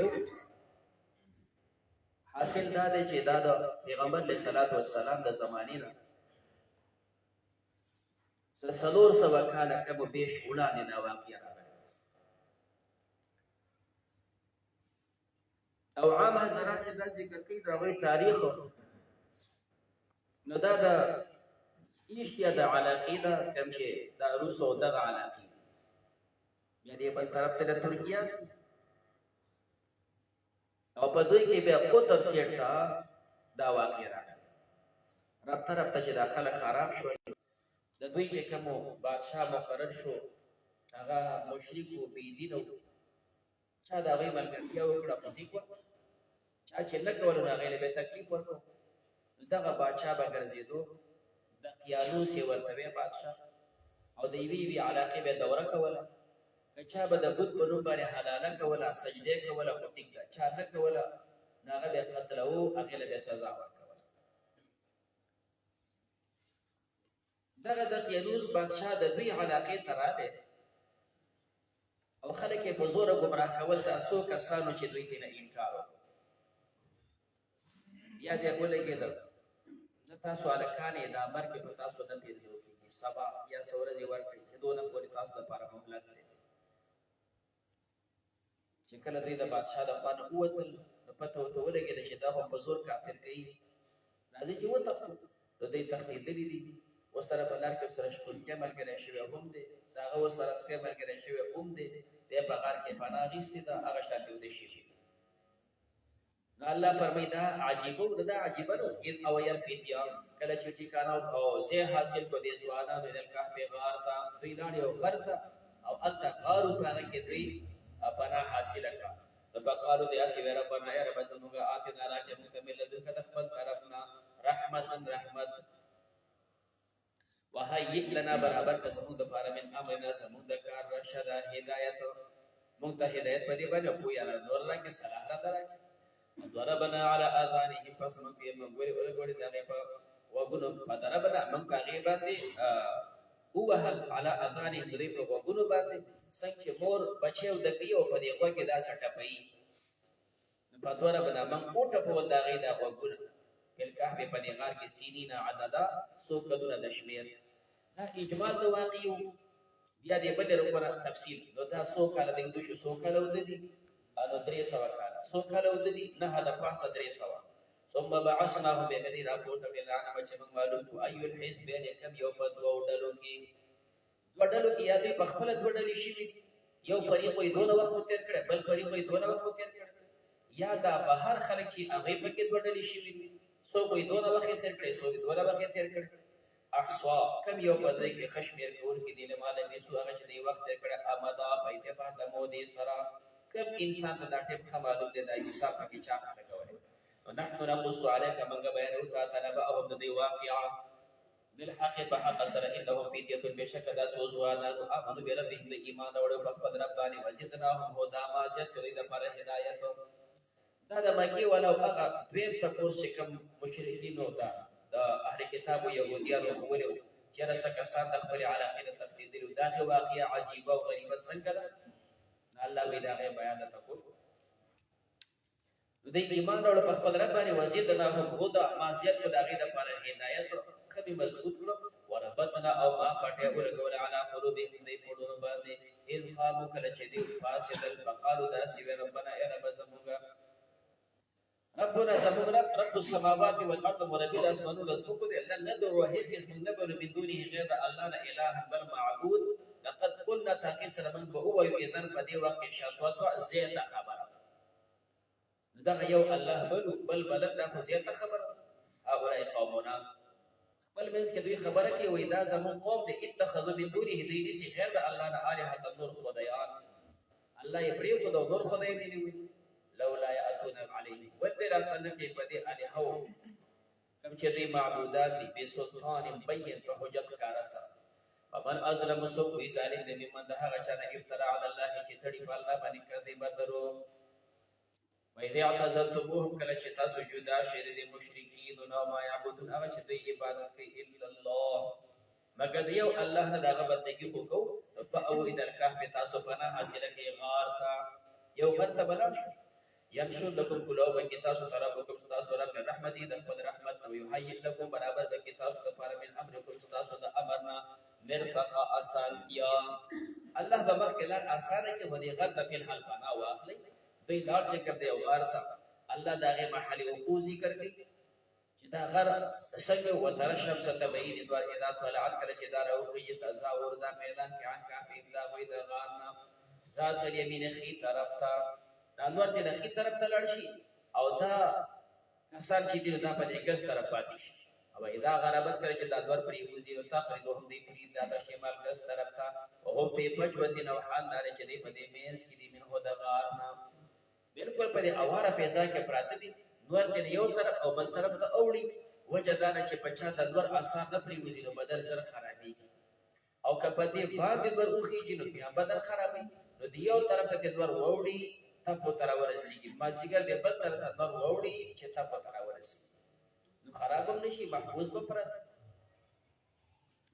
حاصل دا دی چې دا د پیغمبر علیه الصلاۃ والسلام د زمانې نه سلور سوا کاله کم بیش وړاندې دا واقعیا راغلی او عام حضرات دا ذکر کوي دا وی تاریخ نو دا د ایشیا د علاقې دا کوم چې دا روس او دغه علاقې بیا دې په طرف ته د ترکیه او په دوی کې بیا قطب سیټ ته دا واقعیا راغلی رابطه چې دا خلک خراب شو د دوی چې کوم بادشاہ مقرر شو هغه مشرک او بيدین او چا دا وی ملګرتیا وکړه په دې کو چا چې نه کول نه غیر به تکلیف ورکړو دغه بادشاہ به ګرځیدو د قیانوس ورته بادشاہ او د وی علاقه به دوره کوله کچا به د بت په نوم باندې حلاله کوله سجده کوله خو ټیک ده چا نه کوله هغه به قتل او هغه به سزا ورکوله دغه د قیانوس بادشاہ د دوی علاقې تراله او خلک په زور گمراه کول تاسو کسانو چې دوی ته انکار وکړ یا دې ولګیدل د تاسو الکانې د امر کې په تاسو د پیډو کې سبا یا سورځي ورکړي چې دوه پورې تاسو لپاره مهلت ده چې کله دوی د بادشاہ د خان قوتل پته وته ولګیدل چې دا په زور کافر کوي راځي چې وته د دې تخدید دي وسره په لار کې سره شپون کې مرګ شوی هم دي داغه وسره سپه مرګ شوی هم دي د بغار کې پناه غیستي دا هغه شاته ودی شي الله فرمایدا عجیب دا عجیب نو ان او يل فیتیا کله چې کانو او زه حاصل کو دي زوانا د کهف غار تا دوی لاړ او غرتا او انت غارو کانه کې دوی پناه حاصل کړه فقالو دي اسی ربنا یا رب زموږه اتنا راکه مکمل دغه خپل طرفنا رحمت وهيئ لنا برابر کسمو د پاره من امرنا سمو د کار رشد هدایت مونږ ته هدایت په دې باندې خو یا نور را کې صلاح را درکې ضربنا على اذانهم فسمع في مغوري ورغوري دغه په وګونو ضربنا من کاغي باندې هو هل على اذانهم درې په وګونو باندې څنګه مور بچو د کيو په دې وګه دا سټه پي په ضربنا من کوټه په دغه دا وګونو بل کهف په دې غار کې سینینا عددا سو کدونه د شمیر دا اجمال د واقعو بیا دې بدر پر تفصیل نو دا سو کال د دوشو سو کال ودی انو 300 کال سو کال ودی نه د پاسه 300 ثم بعثناهم بمدي راپورته بلانه چې موږ معلوم کو ايو الحزب ان کم یو په دوه ډلو کې یادې په خپل دوه ډلې شي یو فریق وي دونه وخت تیر کړ بل فریق وي دونه وخت تیر کړ یا دا بهر خلک چې هغه په کې دوه ډلې شي سو کوئی دونه وخت تیر کړ سو دونه وخت تیر کړ احصا کم یو په دې کې کشمیر کول کې دینه مال به سو هغه چې دی وخت تیر کړ امدا په اتفاق د مودي سره کم انسان د ټیم خمالو د حساب کې چا کوي ونحن نقص عليك من بيان او تنبأهم ذي واقعا بالحق بحق سر انهم فيتيه بشك ذا سوزوانا امنوا بربهم الايمان اور بخبر رباني وزدناهم هدى ما زيد کړي د پر هدایت دا د مکی ولو هغه دویم تاسو کوم مشرکین او دا د اهل کتابو يهوديانو ولو چې رسکه سات خپل علاقه د تفسیر دی دا واقعا عجيبه او غریبه څنګه الله به دا بیان تکو د ایمان او په خپل رب باندې وزیدناهم هدى ما زیات کو دغه د پر هدایت خبي مضبوط کړو وربطنا او ما پټه ولګول علی قلوبهم دې پړو باندې ان قامو کله چې دې فاسد الفقالو داسي ربنا یا رب زموږه ربنا زموږه رب السماوات والارض ورب الاسماء لزمکو دې لن ندعو هیڅ اسم نبر من دونه غیر الله لا اله بل معبود لقد قلنا تاكسر من هو يذن په دې وخت شاتوت زیات خبره دغه یو الله بل بلد دا خو زیاته خبره هغه قومونه بل منځ کې دوی خبره کوي وای دا زمون قوم دې اتخذوا من دونه دې نشي غیر د الله نه الہ تنور خدایان الله یې پرېښود او نور خدای دې نیولي لولا یأتون علیه ولې راته نه کوي په دې الهو کوم چې دوی معبودات دي بسلطان بین په حجت ښکاره سره ومن اظلم څوک وي ظالم دی ممن د هغه چا نه افترا علی الله چې تړي په الله باندې کذب دروغ وإذا اعتزلتموهم کله چې تاسو جدا شئ د مشرکین نو ما یعبدون هغه چې دوی عبادت کوي الا الله مگر دیو الله نه دغه بندگی خو کو فاو الى الكهف تاسو پناه حاصله کوي غار تا یو غته بلل شو ينشر لكم قلوب كتاب ربكم استاذ رب الرحمت د خپل رحمت او يحيي لكم برابر د کتاب د پر من امركم استاذ د امرنا مرفقا آسان یا الله به مخکله آسانه کې ودی غته په حال بنا واخلي دوی لار چې کړ دی او غارتا الله داغه محل وقوع ذکر کوي چې دا غر څنګه و تر شمس تبین دوار اذا طلعت کله چې دا راوخی تزاور دا میدان کې عن کافی دا وې د غارنا ذات الیمین خي طرف تا انور ته خي طرف ته لړ شي او دا کسان چې دی دا په دې ګس طرف پاتې شي او اذا غربت کله چې دا دوار پرې وځي او تقریبا هم دی پرې دا د شمال ګس طرف تا او هم په پجوتین او حال دار چې دی په دې میز کې دی منه د غارنا بالکل پر اواره پیزا کې پراته دي نور ته یو طرف او بل طرف ته اوړي وجدانه چې پچا د نور آسان نه پری وزي نو بدل زر خرابي او کپدې باندې ورخي چې نو بیا بدل خرابي نو دی یو طرف ته نور ووړي تاسو تر ورسیږي ما ځګر دې بل طرف ته نور ووړي چې تاسو تر ورسیږي نو خرابم نشي محفوظ به پرد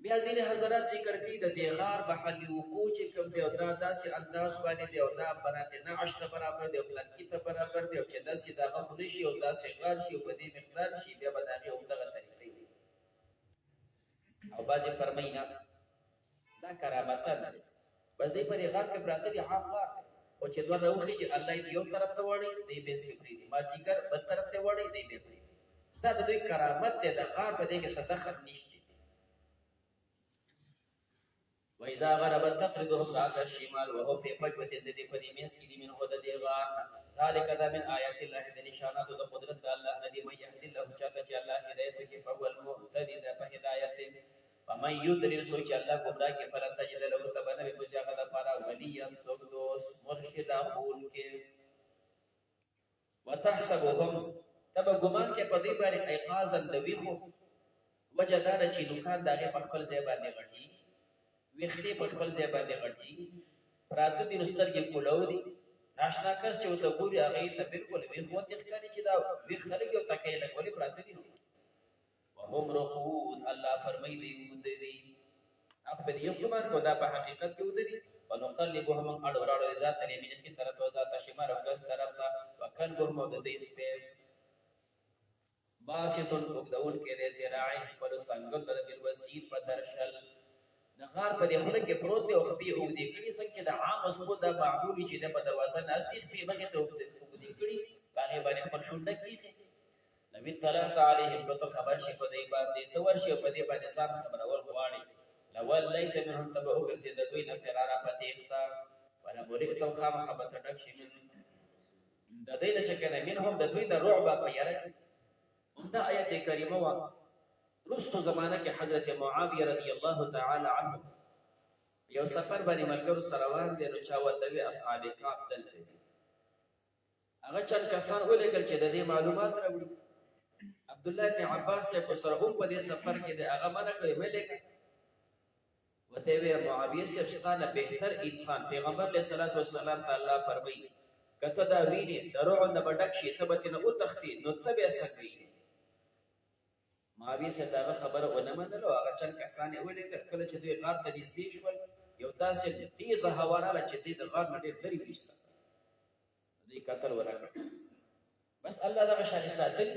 بیا ځینې حضرات ذکر کوي د دې غار محل وقوع چې کوم دی او دا داسې انداز باندې دی او دا برابر نه عشره برابر دی او پلانکی ته برابر دی او چې داسې دغه خوري شي او داسې غار شي او په دې مقدار شي بیا به دغه همدغه طریقې دي او بعضې فرمایي دا کرامت نه دی بس دی پرې غار کې پراته دي عام غار دی او چې دوه راوخي چې الله یې یو طرف ته وړي دی بینځ کې پرېږدي مازدیګر بل طرف ته وړي دی بیا پرېږدي دا د دوی کرامت دی د غار په دې کې څه دخل نشته وإذا غربت تقرضهم ذات الشمال وهو في فجوة الذي فديمس كذي من هدى ديغان ذلك ذا من آيات الله ذي نشانات ذو قدرة الله الذي من يهدي الله شاكت الله هدايتك فهو المهتدي ذا فهدايته ومن يضلل سوچ الله گمراہ کے فلن تجد له تبنا بمزاغ پارا وليا سوگدوس مرشدا خون کے وتحسبهم تب گمان کے پدی بار ایقاظا دویخو وجدار چی دکان داغه خپل ځای باندې غټي ویخته په خپل ځای باندې غټي پراته دي نستر کې کولو دي ناشنا کس چې وته ګوري هغه ته بالکل ویخو تخکاری چې دا ویخته کې تکې لګولې پراته دي وهم رقود الله فرمایي دی ودري اخبر یقمان کو دا په حقیقت کې ودري ونقلبهم اړوراړو ذات الیمین کی طرف او ذات شمال او ګس طرف ته وکلبهم د دې سپه باسطن وقدون کې دې زراعي پر څنګه د بالوسید په درشل د غار په دې خله کې پروت دی او خپې او دې کړي څنګه د عام مسعود د معمولی چې د په دروازه ناسې خپې مخه ته او دې کړي باغې باندې خپل شونډه کیږي نبی طلعت علیهم کو خبر شي په دې باندې تو ورشي په دې باندې ځان خبرول غواړي لول لیت منهم تبعو ګرځي د دوی نه فرارا پتیختا ولا بولیک تو خام خبر تډک شي من د دې نه چې کنه منهم د دوی د رعب په یاره دا آیت کریمه وا رستو زمانہ کې حضرت معاویه رضی الله تعالی عنه یو سفر باندې ملګرو سره روان دي نو چا ولوي اصحاب کاف دلته هغه چل کسان ولګل چې د دې معلومات راوړي عبد الله بن عباس یې سره هم په دې سفر کې د هغه منه کوي ملک وته وی معاویه سے ستانه بهتر انسان پیغمبر علیہ الصلوۃ والسلام تعالی فرمایي کته دا ویني درو نه بډک شي تبتنه او تختی نو تبه سکوي معاویه سے دا خبره ونه منلو هغه چل کسان ولګل کله چې دوی غار ته نږدې شول یو داسې تیزه هوا راغله چې د غار نه ډېر لرې ویسته دوی قتل ورکړ بس الله دا شان ساتل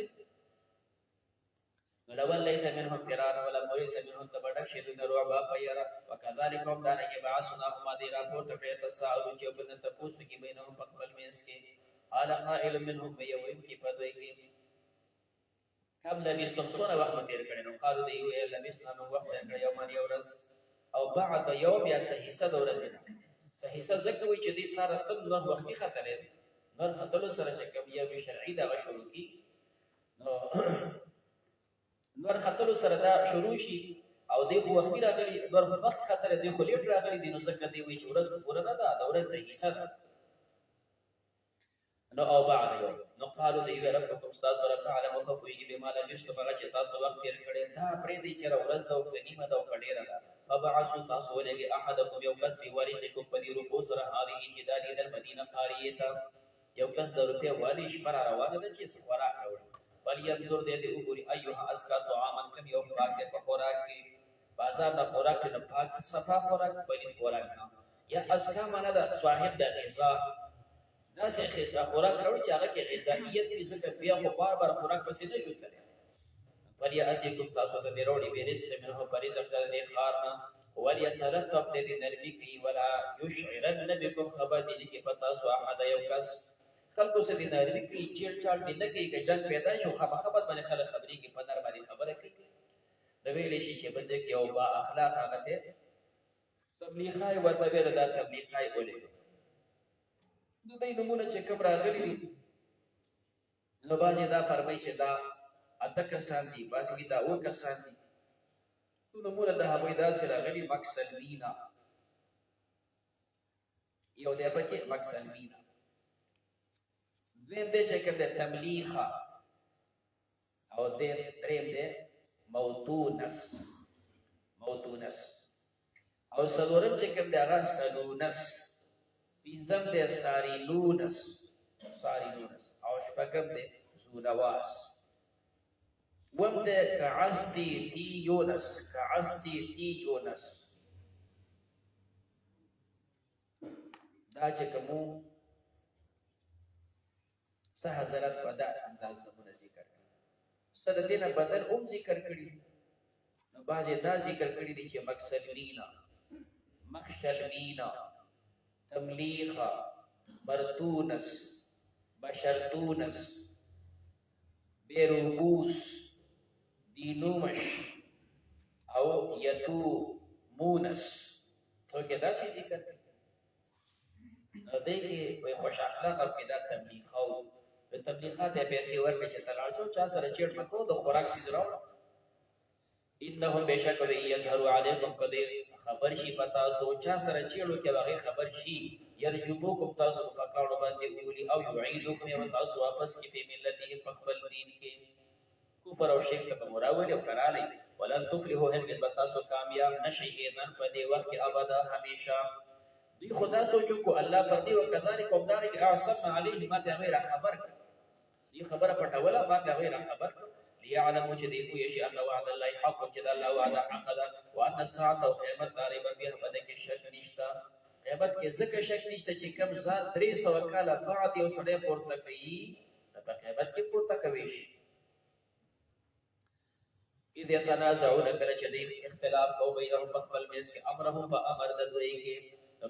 ولول لیت منهم فرارا ولا مريد منهم تبدك شدن رعبا فيرا وكذلك هم دانا يبعثنا هم دي راپور تکړه تساؤل چې په نن تاسو کې بینهم خپل مینس کې قال قائل منهم يوم کې پدوي کې قبل بيستمسون وقت تیر کړي نو قالو دی یو لبسنا نو وخت کړي یوم یورس او بعد یوم یا صحیحه دورځي صحیحه زکه وي چې دې سره تل نو وختي خطر دی نور خطر سره چې کوم یو شرعي دا شروع کی نو نور خطر سره دا شروع شي او دې خو وختي راغلي نور وخت خطر دی خو لیټ راغلي دي نو زکه دی وي چې ورځ پوره نه ده دا ورځ صحیحه نو او بعد نو قالو دی ربکم استاذ رب تعالی مخفوی بما لم یشتم هغه چې تاسو وخت تیر کړی دا پرې دی چې ورځ دا غنیمت او کډیره ده فبعثوا تاسو ولګي احدکم یو کس په ورثکم پدیرو کو سره هذه چې د مدینه قاریه ته یو کس د روپیا والی شپره روانه ده چې خوراک راوړي بل ينظر دې وګوري ايها اسکا طعاما کم یو پاک په خوراک کې بازار د خوراک نه پاک صفا خوراک بلې خوراک نه یا اسکا معنا د صاحب د غذا دا څه خوراک راوړي چې هغه کې غذائیت دې څه بیا خو بار خوراک پسې نه شو تللی فلیاتیکم تاسو ته وروړي به رزق منه پریزق سره دې خارنا وليتلطف دې نرمي کوي ولا يشعرن بكم خبر دې کې پتا سو احد یو کس خلکو سره دې نرمي کوي چیر چال دې نه کوي چې جنگ پیدا شو خبر باندې خلک خبرې کې پنر باندې خبره کوي د ویلې شي چې بده کې او با اخلاق هغه ته تبلیغای ورته ویل دا تبلیغای ولې د دې نمونه چې کوم راغلي نو باجی دا فرمایي چې دا اته کسان دي باجی دا او کسان دي نو نمونه د هغوی دا سره غلي مکسلمینا یو دی پکې مکسلمینا دویم دی چې کوم د تملیخا او دریم دی موتونس او سلورم چې کوم دی هغه سلونس پینځم دی سارینونس او شپږم دی زونواس وم دی کعستی تیونس دا چې کومو سه حضرت په دا انداز نمونه ذکر کړي سره دینه بدل هم ذکر کړي نو بعضې دا ذکر کړي دي چې مخشلمینا تملیخا برتونس بشرتونس بیروبوس دینومش او یتو مونس تو کې دا څه ذکر کړي نو دې کې وای خوش اخلاق او کې دا تبلیغ او په تبلیغات یې پیسې ورکړي چې تلاړو چا سره چیرته مکو د خوراک سي زراو انهم بشک وی یظهر علیکم قد خبر شي پتا سو چا سره چیرته کې هغه خبر شي يرجوکم تاسو په کاړو باندې ویلي او يعيدكم یو تاسو واپس کې په ملته په خپل دین کې کفر او شرک په مراول او کراله ولن تفلحوا هن تاسو کامیاب نشئ اذن په دې وخت کې ابدا همیشه دی خدا سوچو کو الله پر دی وکذالک وبدارک اعصم علیه ما ته غیر خبر دی خبره پټوله ما ته غیر خبر ليعلموا چې دی کو یشي الله وعد الله حق چې الله وعد حق ده وان الساعه او قیامت قریبا به په دې کې شک نشته قیامت کې ځکه شک نشته چې کم ذات 300 کاله بعد یو سړی پورته کوي په قیامت کې پورته کوي اذ يتنازعون کله چې دی اختلاف کوي بینهم خپل میس کې امرهم فامر د دوی کې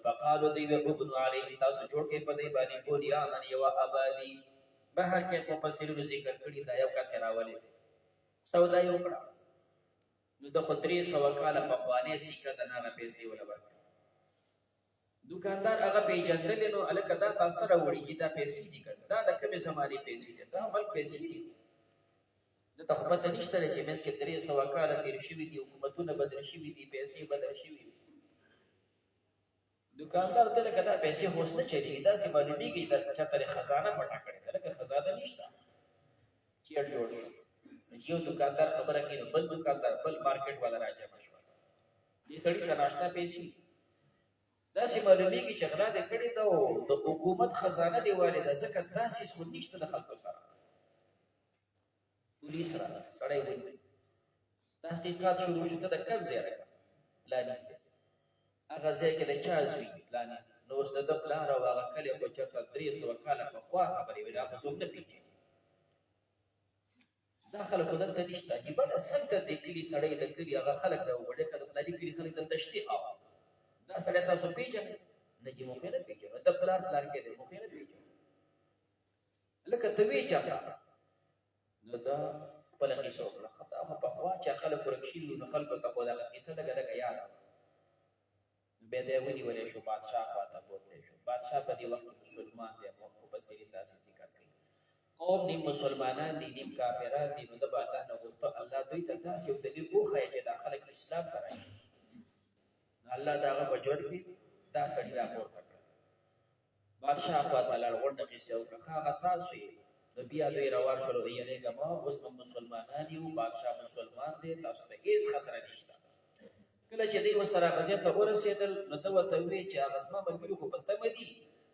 فقالوا دی وابن علیه تاسو جوړ کې په دې باندې بوریان یو آبادی بهر کې مفسرین ذکر کړي دا یو کا سراولې سودا یو کړه نو د خطرې سوکاله په خوانې سیکه د نه پیسې ولا ورکړه دکاندار هغه پیجندل نو الکه دا تاسو راوړي چې دا پیسې دي کړه دا د کومه زماني پیسې دي دا بل پیسې دي د تخبط نشته چې مېس کې 300 کاله تیر شوی دي حکومتونه بدل شوی دي پیسې بدل شوی دي دکاندار ته کدا پیسې هوسته چلی دا سي معلومیږي چې چاته خزانه پټه کړې ده لکه خزانه نشته چیر جوړ یو دکاندار خبره کوي بل دکاندار بل مارکیټ والا راځي مشوره دې سړي سناشته پیسې دا سي معلومیږي چې غلا دې کړې ده او د حکومت خزانه دی والده ځکه تاسو خو نشته د خلکو سره پولیس را سړی وایي تحقیقات شروع شو ته د کم ځای راغله لا نه هغه ځای کې د چا زوی لانه نو اوس د پلار او هغه کلی خو چېرته 300 کاله پخوا خبرې وي دا خو څوک نه پېژني دا خلک خو دلته نشته عجیبه ده څنګه د کلي سړی د کلي هغه خلک راوړي که د پلاري کلي خلک دلته شته دا سړی تاسو پېژنئ نه چې موږ نه پېژنو د پلار کې دی موږ نه پېژنو لکه ته وی چاته نو دا خپله کیسه وکړه دا خو پخوا چې خلک ورک شوي نو خلکو ته خو دغه کیسه دغه یاد به دې ونیولې شو بادشاہ خواته بوتلی شو بادشاہ په دې وخت کې مسلمان دی مفسرین داسې ذکر کوي قوم نیم مسلمانان دي نیم کافران دي نو د الله نه غوښته الله دوی ته داسې یو دلیل وښایي چې دا خلک اسلام ته راشي الله د هغه په جوړ کې دا سړي راپورته کړ بادشاہ خواته لاړ غونډه اخیستې وکړه هغه تاسو یې نو بیا دوی روان شول یریږه ما اوس نو مسلمانان یو بادشاہ مسلمان دی تاسو ته هېڅ خطر نشته کله چې دوی ورسره غزې ته ورسېدل نو ده ورته وویل چې هغه زما ملګري خو په تمه دي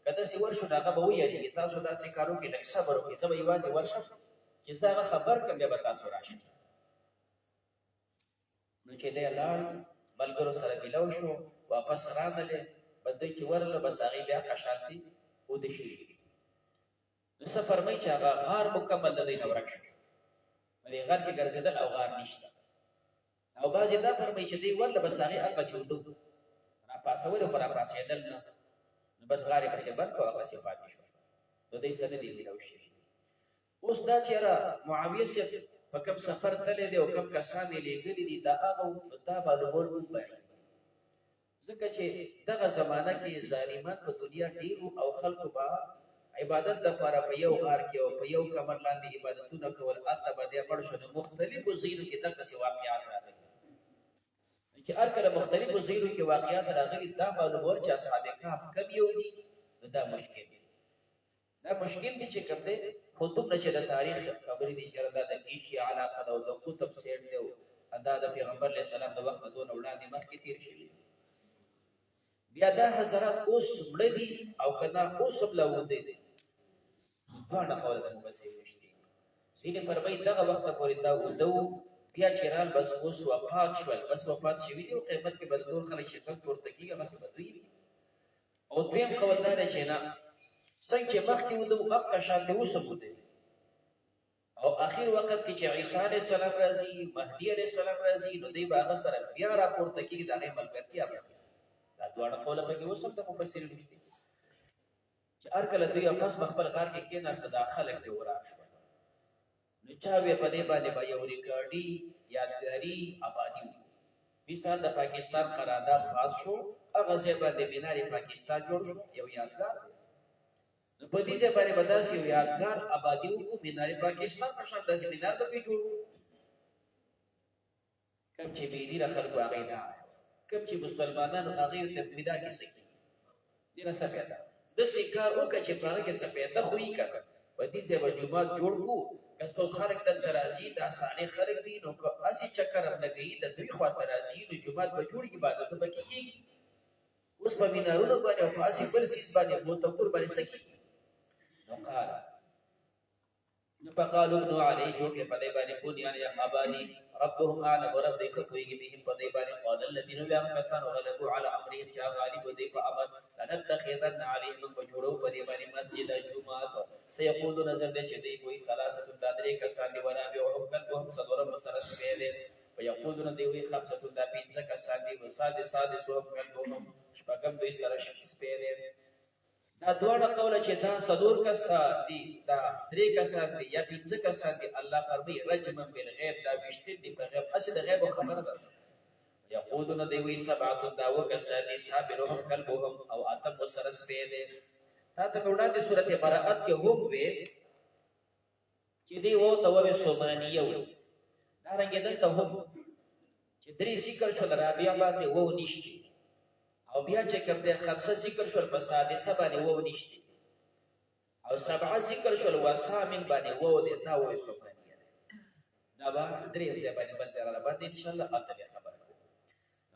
که داسې ورشو نو هغه به ویریږي تاسو داسې کار وکړئ لږ صبر وکړئ زه به یوازې ورشم چې زه هغه خبر کړم بیا به تاسو راشئ نو چې دی لاړ ملګرو سره ملو شو واپس راغلې بس دوی چې ورغله بس هغې بیا قشانتي وده شوي نو څه فرمایي چې هغه غار مکمل د دوی نه ورک شو په دې غار کې ګرځېدل او غار نشته او بعضې دا فرمایي چې دوی ورله بس هغې هغسې وده راپاڅولې خو راپاڅېدل نه نو بس غار یې پسې بند کړو هغسې پاتې شو نو دوی سره نه دي ملو شوي اوس دا چېرې معاویه صاحب په کوم سفر تللی دی او کوم کسان یې لېږلي دي دا هغه دا معلومول موږ باید ځکه چې دغه زمانه کې ظالمان په دنیا ډېر او خلکو به عبادت دپاره په یو غار کې او په یو کمر لاندې عبادتونه کول هلته به دی مړ شو نو مختلفو ځایونو کې دغسې واقعات راغلي چې هر کله مختلفو ځایونو کې واقعات راغلي دا معلومول چې اصحاب کهف کم یو دي نو دا مشکل دی دا مشکل دی چې کوم دی خو دومره چې د تاریخ خبرې دي چې دا د ایشیا علاقه ده او د قطب سیټ دی او دا د پیغمبر علیه السلام د وخت نه دونه وړاندې مخکې تېر شوي بیا دا حضرات اوس مړه دي او که نه اوس هم لا وده دي دواړه قوله د مفسرینو شته ځینې فرمایي دغه وخته پورې دا وده و بیا چې رال بس اوس وفات شول بس وفات شوي دي او قیامت کې به د نور خلک چې څنګه پورته کېږي هغسې به دوی وي او دویم قول دا دی چې نه څنګه چې مخکې وده و هغه شانتې اوس هم وده او اخر وخت کې چې عیسی علیه السلام راځي مهدي علیه السلام راځي نو دوی به هغه سره بیا راپورته کېږي د هغې ملګرتیا به دا دواړه قوله پکې اوس هم د مفسرینو شته چې هر کله دوی واپس په خپل غار کې کېناسته دا خلک دې ولاړ شول نو چا وې په دې باندې به یو ریکارډي یادګاري آبادي وي مثال د پاکستان قرارداد پاس شو هغه ځای باندې مینار پاکستان جوړ شو یو یادګار نو په دې ځای باندې به داسې یو یادګار آبادي وکړو مینار پاکستان په شان داسې مینار به پرې جوړ کړو کوم چې بېدینه خلکو هغې نه کوم چې مسلمانانو هغې ته پیدا کې څه کېږي دې نه څه پیدا داسې کار وکړه چې په هغه کې څه پیدا خو یې کړه په دې ځای به جومات جوړ کړو که څوک خلک دلته راځي دا صالح خلک دي نو که هسې چکر هم لګوي د دوی خواته راځي نو جومات به جوړ کړي عبادتونه به کېږي اوس په مینارونو باندې او په هسې بل څیز باندې موتکور باندې څه کېږي نو قال نو فقالوا ابنوا عليه جوړ کړې په دې باندې بنیان یا آبادي ربهم اعلم رب دې ښه پوهېږي بهم په دې باندې قال الذين بیا کسان غلبوا على امرهم چې غالب دي په امر لنتخذن عليهم په جوړو په دې باندې مسجد جمعات سيقولون نظر دې چې دوی کوئی ثلاثه تدري کسان دي ولا به حکمتهم صدر مسرس پیله ويقولون دوی وي خمسه پنځه کسان دي وسادس حکمتهم شپږم دوی سره پیله دا دواړه قوله چې دا څلور کسان دي دا درې کسان دي یا پنځه کسان دي الله فرمایي رجما بالغیب دا ویشتل دي په غیب هسې د غیب خبره ده یقولون دوی وایي سبعة دا اووه کسان دي صابرهم کلبهم او اتم ورسره سپی دی تا ته مې وړاندې سورت براءت کې هم وې چې دې و ته ووې سومانیه وي دارنګې دلته هم چې درې ذکر شول رابعه باندې وو نشتي او بیا چې کوم د خمسه ذکر شول په سادسه باندې وو نشته او سبعه ذکر شول وثامن باندې وو د دا وې سومانیه دا به درې ځای باندې بل ځای را باندې ان شاء الله اته خبره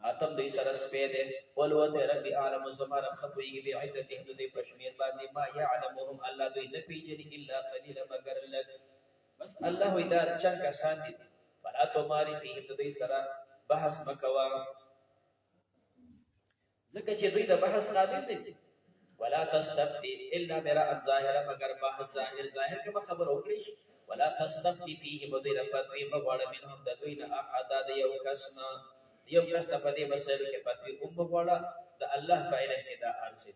اتم دوی سره سپې ده ولوته ربي اعلم زمان خطوي به عدته دوی پښمیر باندې ما يعلمهم الله دوی نه پیژني الا قليلا مگر لګ بس الله اذا چر کسان دي فلا تماري فيه دوی سره بحث مکوا ځکه چې دوی د بحث قابل دي ولا تستفتي الا براء ظاهره مگر بحث ظاهر کې خبر وکړي ولا تستفتي فيه بدر فتوی مغواړه منهم د دوی نه احد د یو کسنا یو کس ته په دې مسایل کې فتوی وغواړه د الله په علم کې دا ارزي